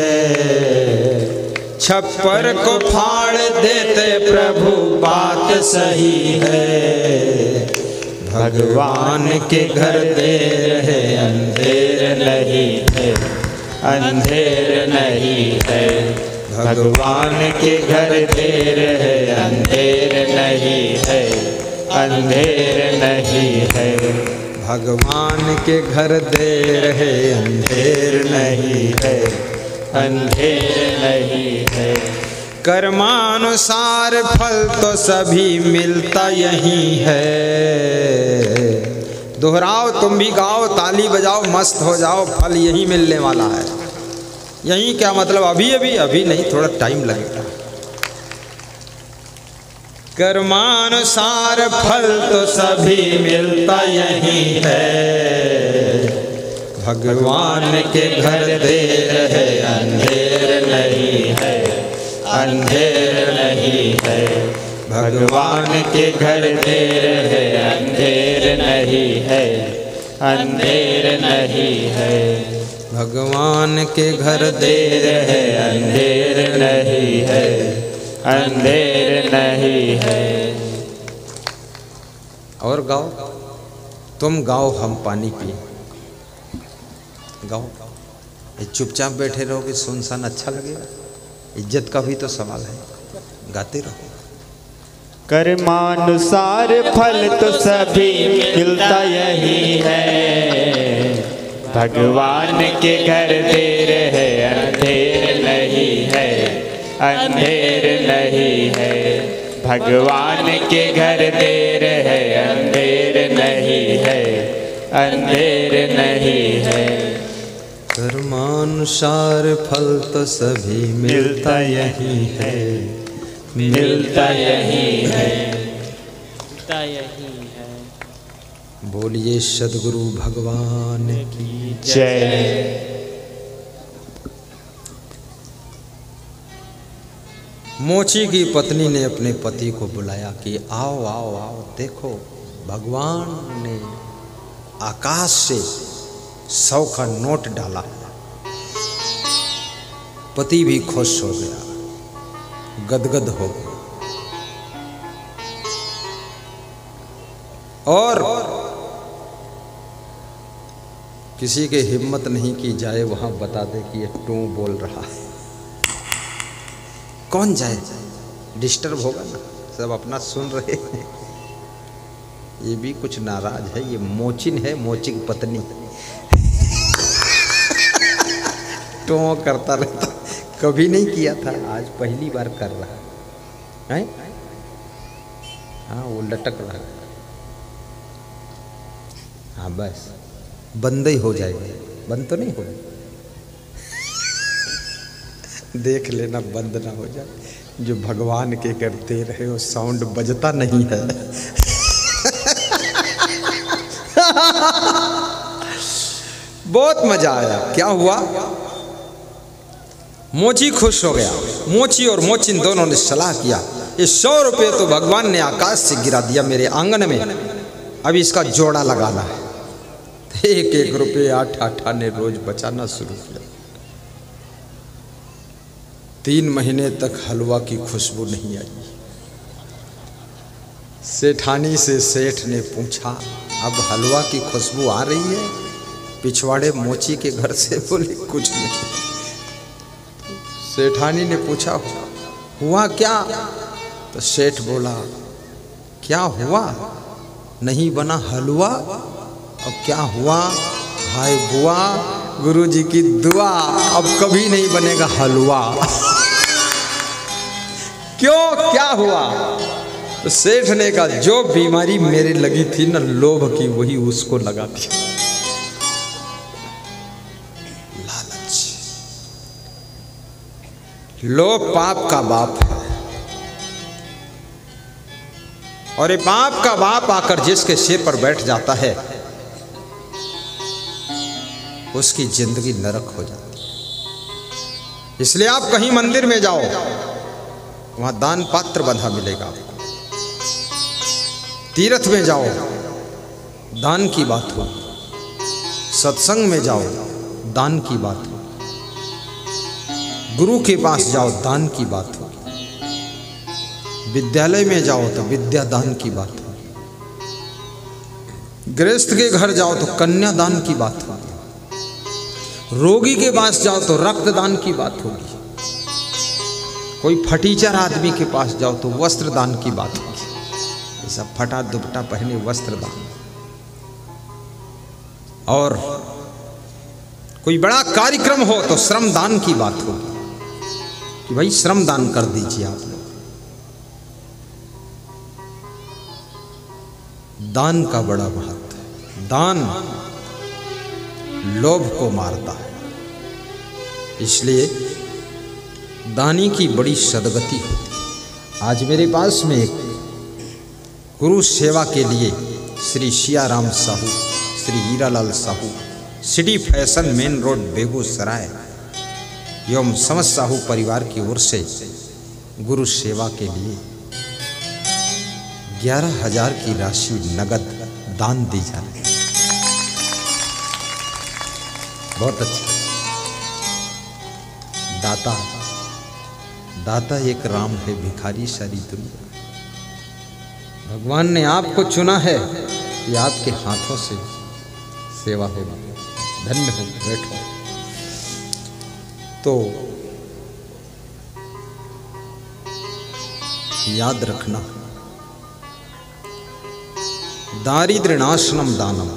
छप्पर को फाड़ देते प्रभु बात सही है, भगवान के घर देर है अंधेर नहीं है, अंधेर नहीं है, भगवान के घर देर है अंधेर नहीं है, अंधेर नहीं है, भगवान के घर देर है अंधेर नहीं है, अंधेर नहीं है। कर्मानुसार फल तो सभी मिलता यही है। दोहराओ, तुम भी गाओ, ताली बजाओ, मस्त हो जाओ, फल यही मिलने वाला है। यही क्या मतलब अभी अभी अभी नहीं, थोड़ा टाइम लगेगा। कर्मानुसार फल तो सभी मिलता यही है, भगवान के घर देर है अंधेर नहीं है, अंधेर नहीं है, भगवान के घर देर है अंधेर नहीं है, अंधेर नहीं है, भगवान के घर देर है अंधेर नहीं है, अंधेर नहीं है। और गाओ, तुम गाओ हम पानी पिए। गाओ, चुपचाप बैठे रहोगे सुनसान अच्छा लगेगा? इज्जत का भी तो सवाल है, गाते रहो। कर्मानुसार फल तो सभी मिलता यही है, भगवान के घर देर है अंधेर नहीं है, अंधेर नहीं है, भगवान के घर देर है अंधेर नहीं है, अंधेर नहीं है। कर्मानुसार फल तो सभी मिलता यही है, मिलता यही है, मिलता यही है। बोलिए सद्गुरु भगवान की जय। मोची की पत्नी ने अपने पति को बुलाया कि आओ आओ आओ, देखो भगवान ने आकाश से 100 का नोट डाला। पति भी खुश हो गया, गदगद हो गया। और किसी के हिम्मत नहीं की जाए वहां बता दे कि ये टू बोल रहा है। कौन जाए, डिस्टर्ब होगा ना, सब अपना सुन रहे हैं। ये भी कुछ नाराज है, ये मोचिन है, मोची की पत्नी टो करता रहता, कभी नहीं किया था, आज पहली बार कर रहा है। हाँ, वो लटक रहा है। हाँ बस बंद ही हो जाएगा, बंद तो नहीं होगा, देख लेना बंद ना हो जाए। जो भगवान के करते रहे वो साउंड बजता नहीं है। बहुत मजा आया। क्या हुआ? मोची खुश हो गया। मोची और मोचिन दोनों ने सलाह किया, ये 100 रुपये तो भगवान ने आकाश से गिरा दिया मेरे आंगन में, अब इसका जोड़ा लगाना है। 1-1 रुपये 8-8 ने रोज बचाना शुरू किया। 3 महीने तक हलवा की खुशबू नहीं आई। सेठानी से सेठ ने पूछा, अब हलवा की खुशबू आ रही है? पिछवाड़े मोची के घर से बोले, कुछ नहीं। सेठानी ने पूछा, हुआ क्या? तो सेठ बोला, क्या हुआ? नहीं बना हलवा? अब क्या हुआ? हाय बुआ, गुरुजी की दुआ, अब कभी नहीं बनेगा हलवा। क्यों, क्या हुआ? तो सेठ ने कहा, जो बीमारी मेरे लगी थी ना लोभ की, वही उसको लगा थी, लालच। लोभ पाप का बाप है, और ये पाप का बाप आकर जिसके सिर पर बैठ जाता है उसकी जिंदगी नरक हो जाती है। इसलिए आप कहीं मंदिर में जाओ, वहां दान पात्र बंधा मिलेगा आपको। तीर्थ में जाओ, दान की बात हो। सत्संग में जाओ, दान की बात हो। गुरु के पास जाओ, दान की बात हो। विद्यालय में जाओ तो विद्या दान की बात हो। गृहस्थ के घर जाओ तो कन्या दान की बात होगी। रोगी के पास जाओ तो रक्तदान की बात होगी। कोई फटीचर आदमी के पास जाओ तो वस्त्र दान की बात होगी। ऐसा फटा दुपट्टा पहने वस्त्र दान। और कोई बड़ा कार्यक्रम हो तो श्रम दान की बात होगी कि भाई श्रम दान कर दीजिए आप लोग। दान का बड़ा महत्व है। दान लोभ को मारता है, इसलिए दानी की बड़ी सदगति होती है। आज मेरे पास में एक गुरु सेवा के लिए Shri Siyaram Sahu, Shri Hiralal Sahu, city fashion main road Begusarai एवं समस्त साहू परिवार की ओर से गुरु सेवा के लिए 11,000 की राशि नगद दान दी जा रही है। बहुत अच्छा। दाता दाता एक राम है, भिखारी सारी दुनिया। भगवान ने आपको चुना है कि आपके हाथों से सेवा होगी। धन्य हो, बैठो। तो याद रखना, दारिद्र्य नाशनम दानम,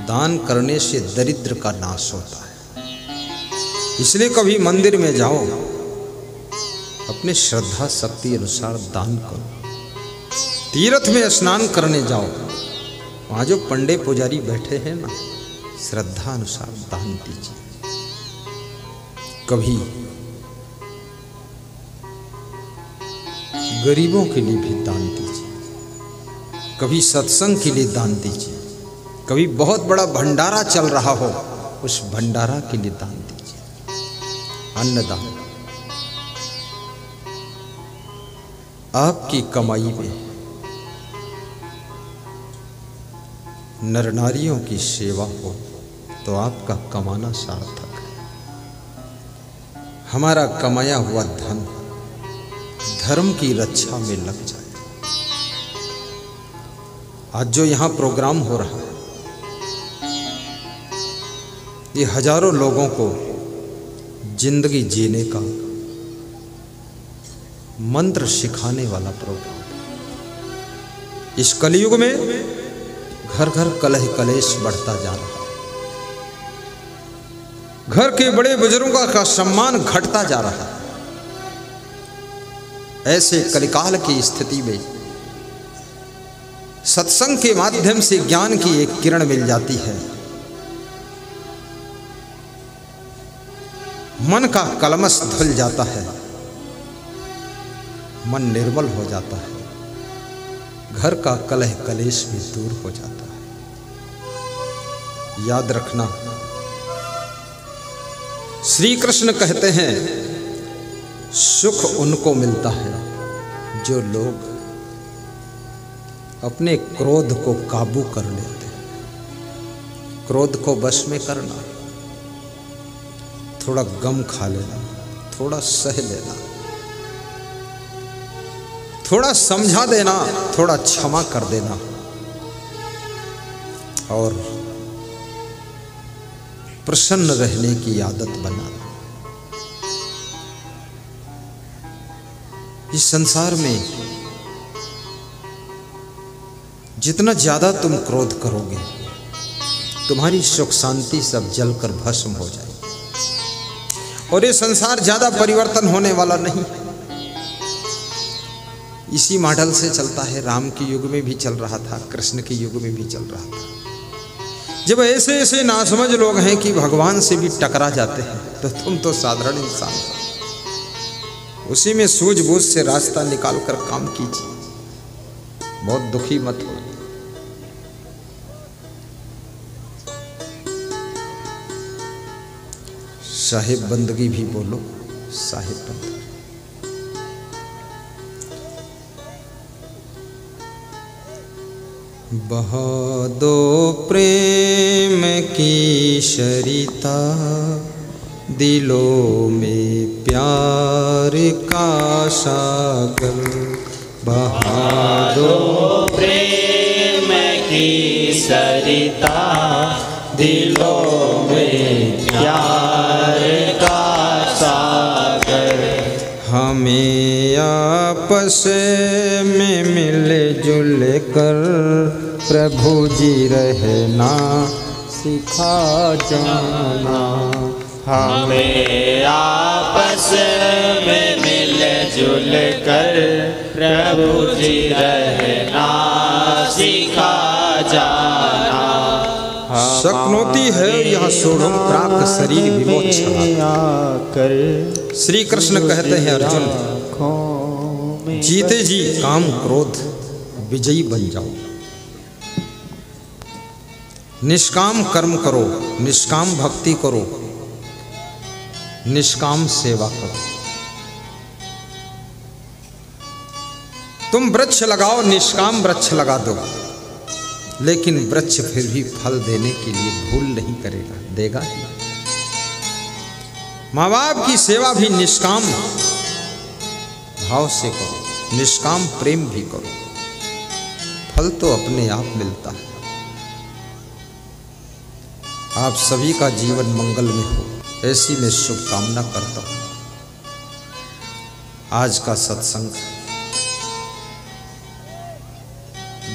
दान करने से दरिद्र का नाश होता है। इसलिए कभी मंदिर में जाओ, अपने श्रद्धा शक्ति अनुसार दान करो। तीर्थ में स्नान करने जाओ, वहां जो पंडे पुजारी बैठे हैं ना, श्रद्धा अनुसार दान दीजिए। कभी गरीबों के लिए भी दान दीजिए, कभी सत्संग के लिए दान दीजिए, कभी बहुत बड़ा भंडारा चल रहा हो, उस भंडारा के लिए दान दीजिए। अन्नदान आपकी कमाई में नर नारियों की सेवा हो तो आपका कमाना सार्थक है। हमारा कमाया हुआ धन धर्म की रक्षा में लग जाए। आज जो यहाँ प्रोग्राम हो रहा है, ये हजारों लोगों को जिंदगी जीने का मंत्र सिखाने वाला प्रोग्राम। इस कलयुग में घर घर कलह कलेश बढ़ता जा रहा है। घर के बड़े बुजुर्गों का सम्मान घटता जा रहा है। ऐसे कलिकाल की स्थिति में सत्संग के माध्यम से ज्ञान की एक किरण मिल जाती है। मन का कलमश धुल जाता है, मन निर्मल हो जाता है, घर का कलह कलेश भी दूर हो जाता है। याद रखना, श्री कृष्ण कहते हैं सुख उनको मिलता है जो लोग अपने क्रोध को काबू कर लेते हैं। क्रोध को वश में करना, थोड़ा गम खा लेना, थोड़ा सह लेना, थोड़ा समझा देना, थोड़ा क्षमा कर देना और प्रसन्न रहने की आदत बनाना। इस संसार में जितना ज्यादा तुम क्रोध करोगे, तुम्हारी सुख शांति सब जलकर भस्म हो जाएगी। और ये संसार ज्यादा परिवर्तन होने वाला नहीं। इसी मॉडल से चलता है। राम के युग में भी चल रहा था, कृष्ण के युग में भी चल रहा था। जब ऐसे ऐसे नासमझ लोग हैं कि भगवान से भी टकरा जाते हैं, तो तुम तो साधारण इंसान हो। उसी में सूझबूझ से रास्ता निकाल कर काम कीजिए, बहुत दुखी मत हो। साहिब बंदगी भी बोलो, साहिब बंदगी। बहा दो प्रेम की सरिता, दिलों में प्यार का सागर। बहा दो प्रेम की सरिता, दिलों में प्यार का सागर। हमें आपस में मिलजुल कर प्रभु जी रहना सिखा जाना। हमें आपस में मिलजुल कर प्रभु जी रहना सिखा जाना। शक्नोती है यह सोढ़म प्राक शरीर विमोचना। श्री कृष्ण कहते हैं अर्जुन, जीते जी काम क्रोध विजयी बन जाओ। निष्काम कर्म करो, निष्काम भक्ति करो, निष्काम सेवा करो। तुम वृक्ष लगाओ, निष्काम वृक्ष लगा दो, लेकिन वृक्ष फिर भी फल देने के लिए भूल नहीं करेगा, देगा ही। माँ बाप की सेवा भी निष्काम भाव से करो, निष्काम प्रेम भी करो, फल तो अपने आप मिलता है। आप सभी का जीवन मंगल में हो, ऐसी मैं शुभकामना करता हूं। आज का सत्संग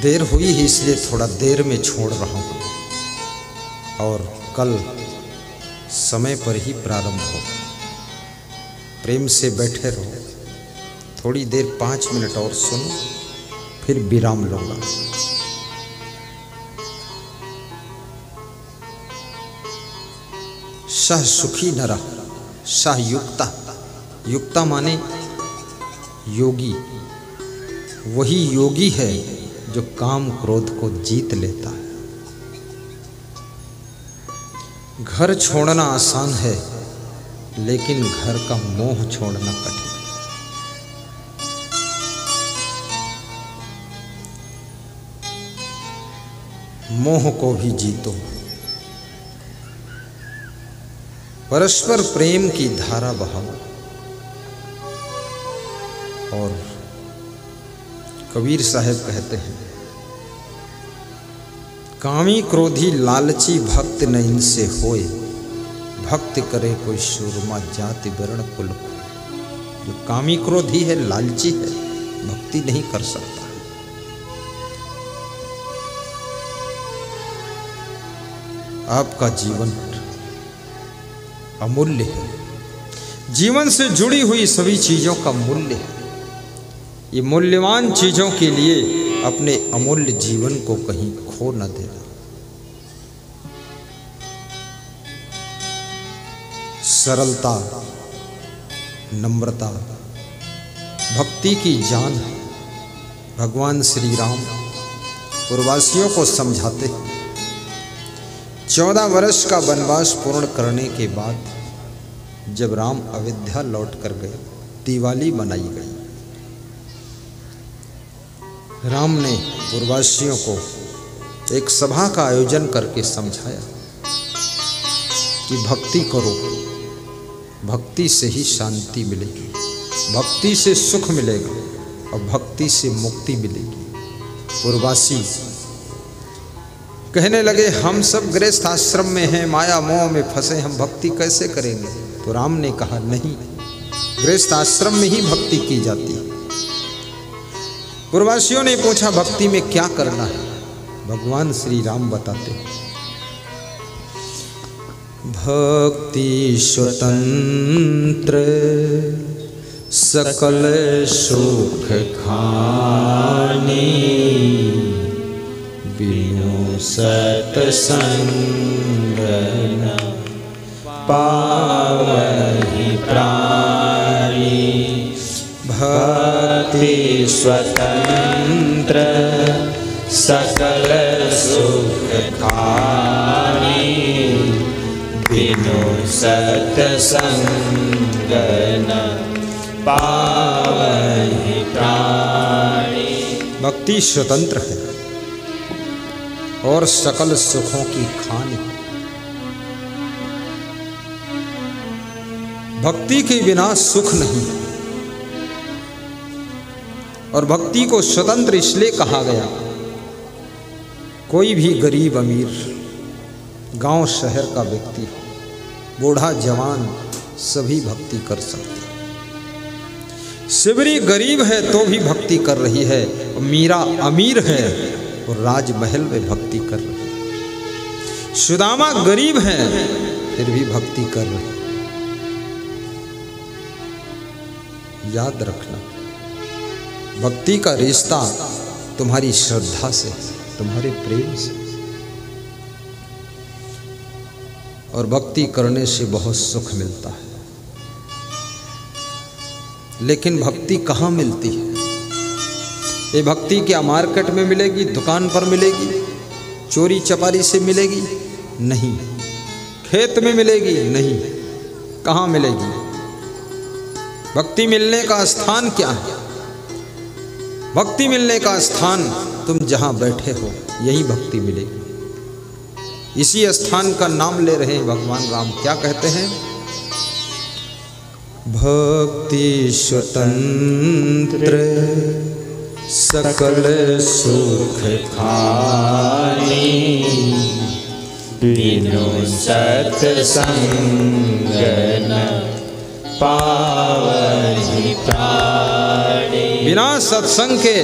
देर हुई ही, इसलिए थोड़ा देर में छोड़ रहा हूं, और कल समय पर ही प्रारंभ होगा। प्रेम से बैठे रहो, थोड़ी देर 5 मिनट और सुनो, फिर विराम लूंगा। सह सुखी नरः सह युक्ता। युक्ता माने योगी। वही योगी है जो काम क्रोध को जीत लेता है। घर छोड़ना आसान है, लेकिन घर का मोह छोड़ना कठिन है। मोह को भी जीतो। परस्पर प्रेम की धारा बहाओ। और कबीर साहब कहते हैं, कामी क्रोधी लालची भक्त न इनसे होए, भक्त करे कोई सूरमा जाति वर्ण कुल। जो कामी क्रोधी है, लालची है, भक्ति नहीं कर सकता। आपका जीवन अमूल्य है। जीवन से जुड़ी हुई सभी चीजों का मूल्य है। ये मूल्यवान चीजों के लिए अपने अमूल्य जीवन को कहीं खो न देना। सरलता, नम्रता भक्ति की जान है। भगवान श्री राम पूर्ववासियों को समझाते हैं। 14 वर्ष का वनवास पूर्ण करने के बाद जब राम अयोध्या लौट कर गए, दिवाली मनाई गई। राम ने पूर्ववासियों को एक सभा का आयोजन करके समझाया कि भक्ति करो, भक्ति से ही शांति मिलेगी, भक्ति से सुख मिलेगा और भक्ति से मुक्ति मिलेगी। पूर्ववासी कहने लगे हम सब गृहस्थ आश्रम में हैं, माया मोह में फंसे, हम भक्ति कैसे करेंगे? तो राम ने कहा नहीं, गृहस्थ आश्रम में ही भक्ति की जाती है। पूर्ववासियों ने पूछा भक्ति में क्या करना है? भगवान श्री राम बताते हैं भक्ति स्वतंत्र सकल सुख खानी, बिनु सत्संग न पावहि प्राणी। भक्ति स्वतंत्र सकल सुख खानी, बिनु सत्संग न पावहि प्राणी। भक्ति स्वतंत्र है और सकल सुखों की खानी। भक्ति के बिना सुख नहीं। और भक्ति को स्वतंत्र इसलिए कहा गया, कोई भी गरीब अमीर, गांव शहर का व्यक्ति, बूढ़ा जवान, सभी भक्ति कर सकते हैं। शिवरी गरीब है तो भी भक्ति कर रही है, और मीरा अमीर है और राजमहल में भक्ति कर रही है। सुदामा गरीब है फिर भी भक्ति कर रहे हैं। याद रखना, भक्ति का रिश्ता तुम्हारी श्रद्धा से, तुम्हारे प्रेम से। और भक्ति करने से बहुत सुख मिलता है। लेकिन भक्ति कहाँ मिलती है? ये भक्ति क्या मार्केट में मिलेगी, दुकान पर मिलेगी, चोरी चपारी से मिलेगी? नहीं। खेत में मिलेगी? नहीं। कहाँ मिलेगी? भक्ति मिलने का स्थान क्या है? भक्ति मिलने का स्थान तुम जहां बैठे हो, यही भक्ति मिलेगी। इसी स्थान का नाम ले रहे हैं भगवान राम। क्या कहते हैं? भक्ति स्वतंत्र सकल सुख खानी, बिनु सत्संग न पावहि प्राणी। बिना सत्संग के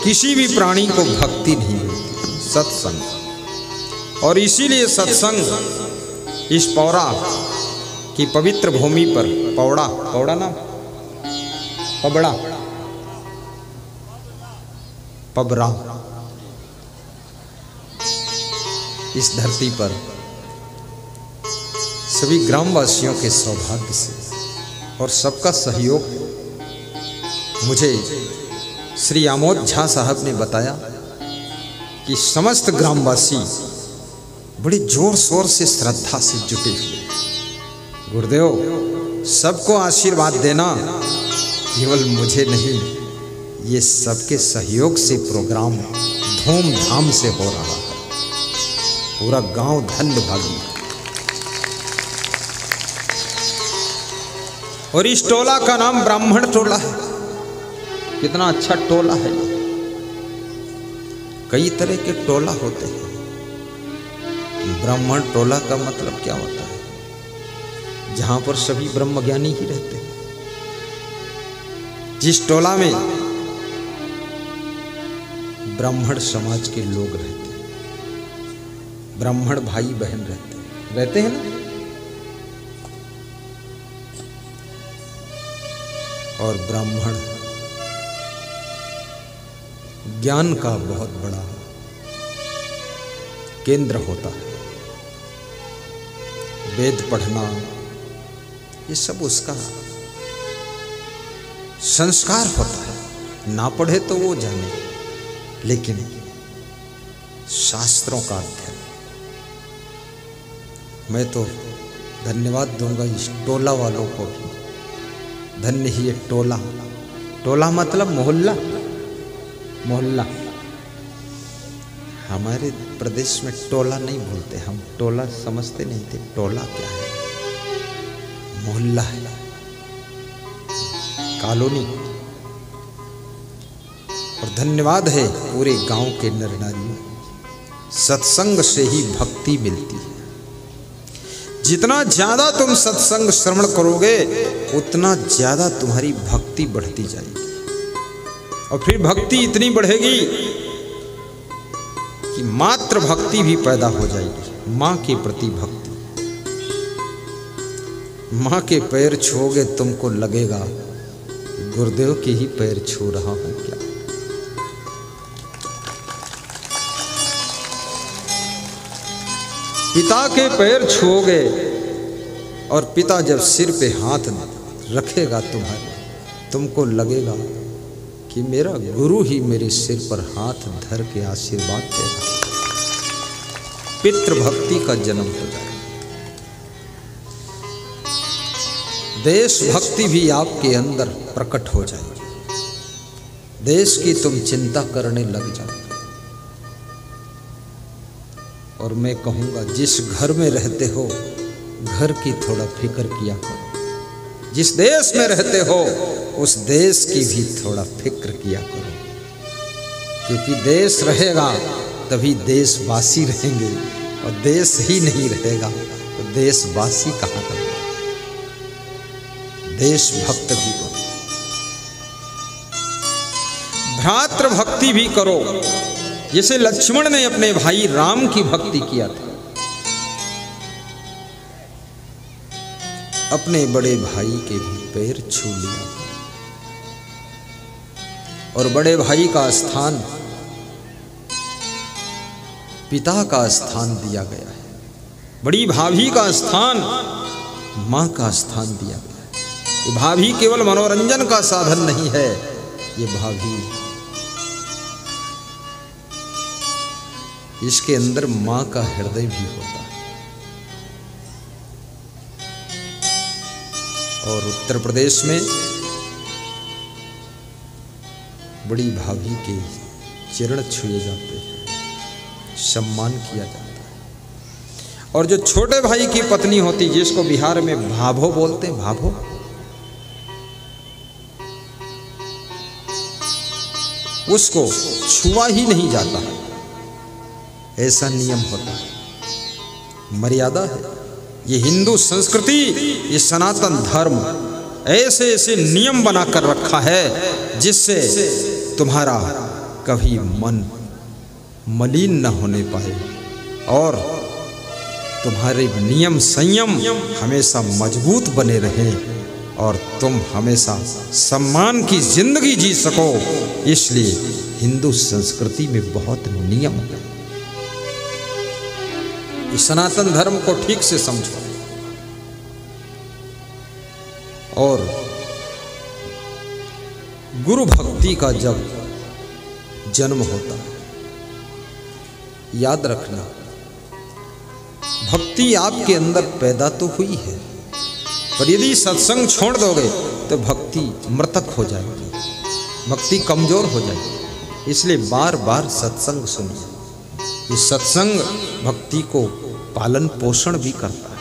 किसी भी प्राणी को भक्ति नहीं मिलती। सत्संग। और इसीलिए सत्संग इस पौरा की पवित्र भूमि पर, पौड़ा, पौड़ा ना, पबड़ा, पबरा, इस धरती पर सभी ग्रामवासियों के सौभाग्य से और सबका सहयोग, मुझे श्री आमोद झा साहब ने बताया कि समस्त ग्रामवासी बड़े जोर शोर से श्रद्धा से जुटे हुए। गुरुदेव, सबको आशीर्वाद देना, केवल मुझे नहीं, ये सबके सहयोग से प्रोग्राम धूमधाम से हो रहा है। पूरा गांव धन्य भागी। और इस टोला का नाम ब्राह्मण टोला है। कितना अच्छा टोला है। कई तरह के टोला होते हैं। ब्राह्मण टोला का मतलब क्या होता है? जहां पर सभी ब्रह्मज्ञानी ही रहते हैं। जिस टोला में ब्राह्मण समाज के लोग रहते हैं, ब्राह्मण भाई बहन रहते हैं ना। और ब्राह्मण ज्ञान का बहुत बड़ा केंद्र होता है। वेद पढ़ना, ये सब उसका संस्कार होता है। ना पढ़े तो वो जाने, लेकिन शास्त्रों का अध्ययन। मैं तो धन्यवाद दूंगा इस टोला वालों को भी। धन्य ही ये टोला। टोला मतलब मोहल्ला। मोहल्ला हमारे प्रदेश में टोला नहीं बोलते, हम टोला समझते नहीं थे। टोला क्या है? मोहल्ला है, कॉलोनी। और धन्यवाद है पूरे गांव के नर नारियों। सत्संग से ही भक्ति मिलती है। जितना ज्यादा तुम सत्संग श्रवण करोगे उतना ज्यादा तुम्हारी भक्ति बढ़ती जाएगी। और फिर भक्ति इतनी बढ़ेगी कि मात्र भक्ति भी पैदा हो जाएगी। मां के प्रति भक्ति। मां के पैर छूओगे तुमको लगेगा गुरुदेव के ही पैर छू रहा हूं क्या। पिता के पैर छूओगे और पिता जब सिर पे हाथ रखेगा तुम्हारे, तुमको लगेगा कि मेरा गुरु ही मेरे सिर पर हाथ धर के आशीर्वाद देगा। पितृ भक्ति का जन्म हो जाएगा। देश भक्ति भी आपके अंदर प्रकट हो जाएगी। देश की तुम चिंता करने लग जाओ। और मैं कहूँगा जिस घर में रहते हो घर की थोड़ा फिक्र किया करो। जिस देश में रहते हो उस देश की भी थोड़ा फिक्र किया करो। क्योंकि देश रहेगा तभी देशवासी रहेंगे, और देश ही नहीं रहेगा तो देशवासी कहाँ रहेगा। देशभक्त भी बनो। भ्रातृ भक्ति भी करो। जैसे लक्ष्मण ने अपने भाई राम की भक्ति किया था। अपने बड़े भाई के भी पैर छू लिया। और बड़े भाई का स्थान पिता का स्थान दिया गया है। बड़ी भाभी का स्थान मां का स्थान दिया गया है। ये भाभी केवल मनोरंजन का साधन नहीं है। ये भाभी, इसके अंदर मां का हृदय भी होता है। और उत्तर प्रदेश में बड़ी भाभी के चरण छुए जाते हैं, सम्मान किया जाता है। और जो छोटे भाई की पत्नी होती, जिसको बिहार में भाभो बोलते हैं, भाभो, उसको छुआ ही नहीं जाता है। ऐसा नियम होता है, मर्यादा है। ये हिंदू संस्कृति, ये सनातन धर्म ऐसे ऐसे नियम बनाकर रखा है जिससे तुम्हारा कभी मन मलिन न होने पाए और तुम्हारे नियम संयम हमेशा मजबूत बने रहे और तुम हमेशा सम्मान की जिंदगी जी सको। इसलिए हिंदू संस्कृति में बहुत नियम है। इस सनातन धर्म को ठीक से समझो। और गुरु भक्ति का जब जन्म होता है, याद रखना, भक्ति आपके अंदर पैदा तो हुई है, पर यदि सत्संग छोड़ दोगे तो भक्ति मृतक हो जाएगी, भक्ति कमजोर हो जाएगी। इसलिए बार बार सत्संग सुनिए। ये सत्संग भक्ति को पालन पोषण भी करता है।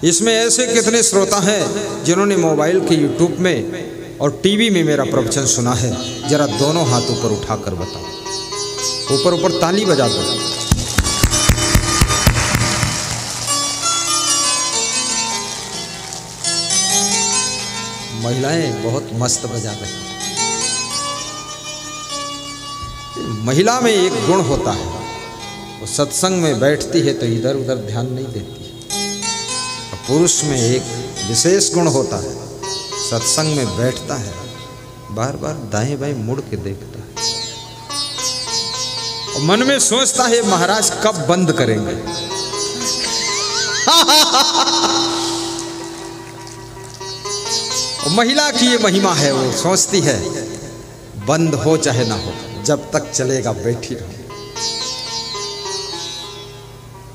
इसमें ऐसे कितने श्रोता हैं जिन्होंने मोबाइल के यूट्यूब में और टीवी में मेरा प्रवचन सुना है। जरा दोनों हाथ ऊपर उठाकर बताओ, ऊपर ऊपर ताली बजा दो। महिलाएं बहुत मस्त बजा रही हैं। महिला में एक गुण होता है, वो सत्संग में बैठती है तो इधर उधर ध्यान नहीं देती है। और पुरुष में एक विशेष गुण होता है, सत्संग में बैठता है बार बार दाएं बाएं मुड़ के देखता है और मन में सोचता है महाराज कब बंद करेंगे। और महिला की ये महिमा है, वो सोचती है बंद हो चाहे ना हो, जब तक चलेगा बैठी रहो।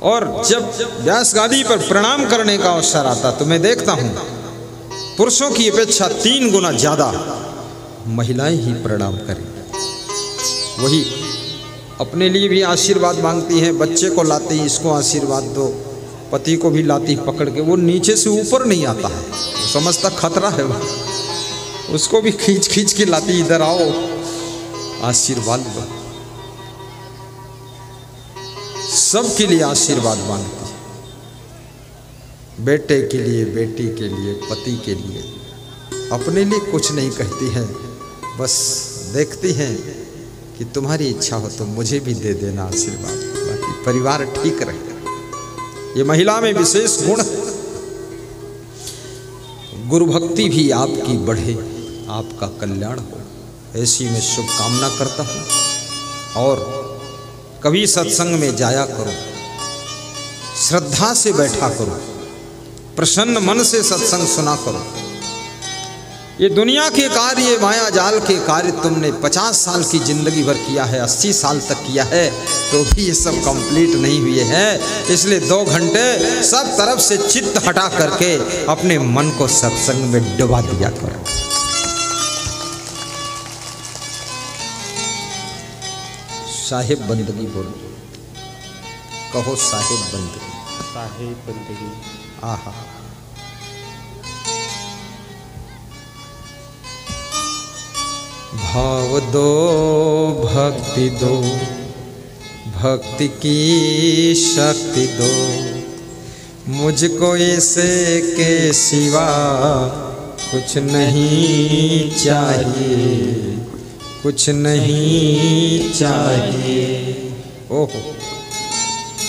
और जब व्यास गादी पर प्रणाम करने का अवसर आता तो मैं देखता हूँ पुरुषों की अपेक्षा 3 गुना ज़्यादा महिलाएं ही प्रणाम करें। वही अपने लिए भी आशीर्वाद मांगती हैं, बच्चे को लाती, इसको आशीर्वाद दो, पति को भी लाती पकड़ के। वो नीचे से ऊपर नहीं आता है, समझता खतरा है, वो उसको भी खींच खींच के लाती, इधर आओ आशीर्वाद दो। सबके लिए आशीर्वाद मांगती है, बेटे के लिए, बेटी के लिए, पति के लिए। अपने लिए कुछ नहीं कहती है, बस देखती हैं कि तुम्हारी इच्छा हो तो मुझे भी दे देना आशीर्वाद, बाकी परिवार ठीक रहे। ये महिला में विशेष गुण है। गुरु भक्ति भी आपकी बढ़े, आपका कल्याण हो, ऐसी मैं शुभकामना करता हूँ। और कभी सत्संग में जाया करो, श्रद्धा से बैठा करो, प्रसन्न मन से सत्संग सुना करो। ये दुनिया के कार्य, माया जाल के कार्य तुमने 50 साल की जिंदगी भर किया है, 80 साल तक किया है, तो भी ये सब कंप्लीट नहीं हुए हैं। इसलिए 2 घंटे सब तरफ से चित्त हटा करके अपने मन को सत्संग में डुबा दिया करो। साहिब बंदगी बोलो, कहो साहिब बंदगी, साहिब बंदगी। आहा, भाव दो भक्ति दो, भक्ति की शक्ति दो, मुझको ऐसे के सिवा कुछ नहीं चाहिए, कुछ नहीं चाहिए। ओहो,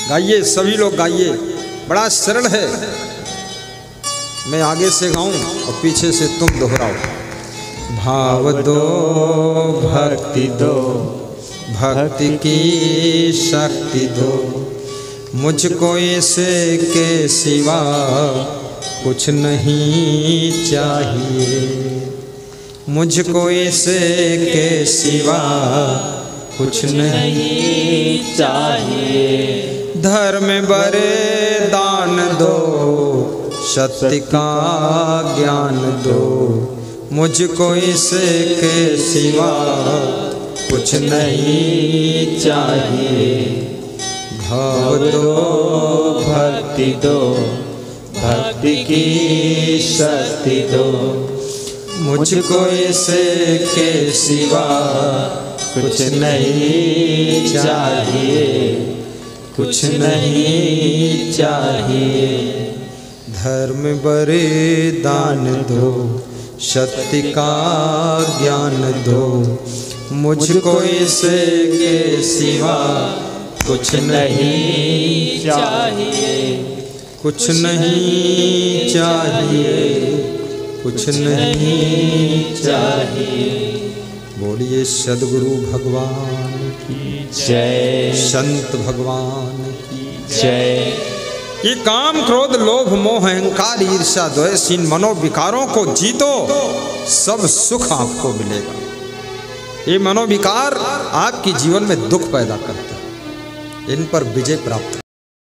गाइए सभी लोग गाइए, बड़ा सरल है। मैं आगे से गाऊं और पीछे से तुम दोहराओ। भाव दो भक्ति दो, भक्ति की शक्ति दो, मुझको ऐसे के सिवा कुछ नहीं चाहिए, मुझको ऐसे के सिवा कुछ नहीं चाहिए। धर्म बरे दान दो, सत्य का ज्ञान दो, मुझको इसके सिवा कुछ नहीं चाहिए। भाव दो भक्ति दो, भक्ति की शक्ति दो, मुझको इसके सिवा कुछ नहीं चाहिए, कुछ नहीं चाहिए। धर्म बरे दान दो, सत्य का ज्ञान दो, मुझको इसके सिवा कुछ नहीं चाहिए, कुछ नहीं चाहिए, कुछ नहीं चाहिए। बोलिए सद्गुरु भगवान की जय, संत भगवान की जय। ये काम, क्रोध, लोभ, मोह, अहंकार, ईर्ष्या, द्वेष, इन मनोविकारों को जीतो, सब सुख आपको मिलेगा। ये मनोविकार आपके जीवन में दुख पैदा करते हैं, इन पर विजय प्राप्त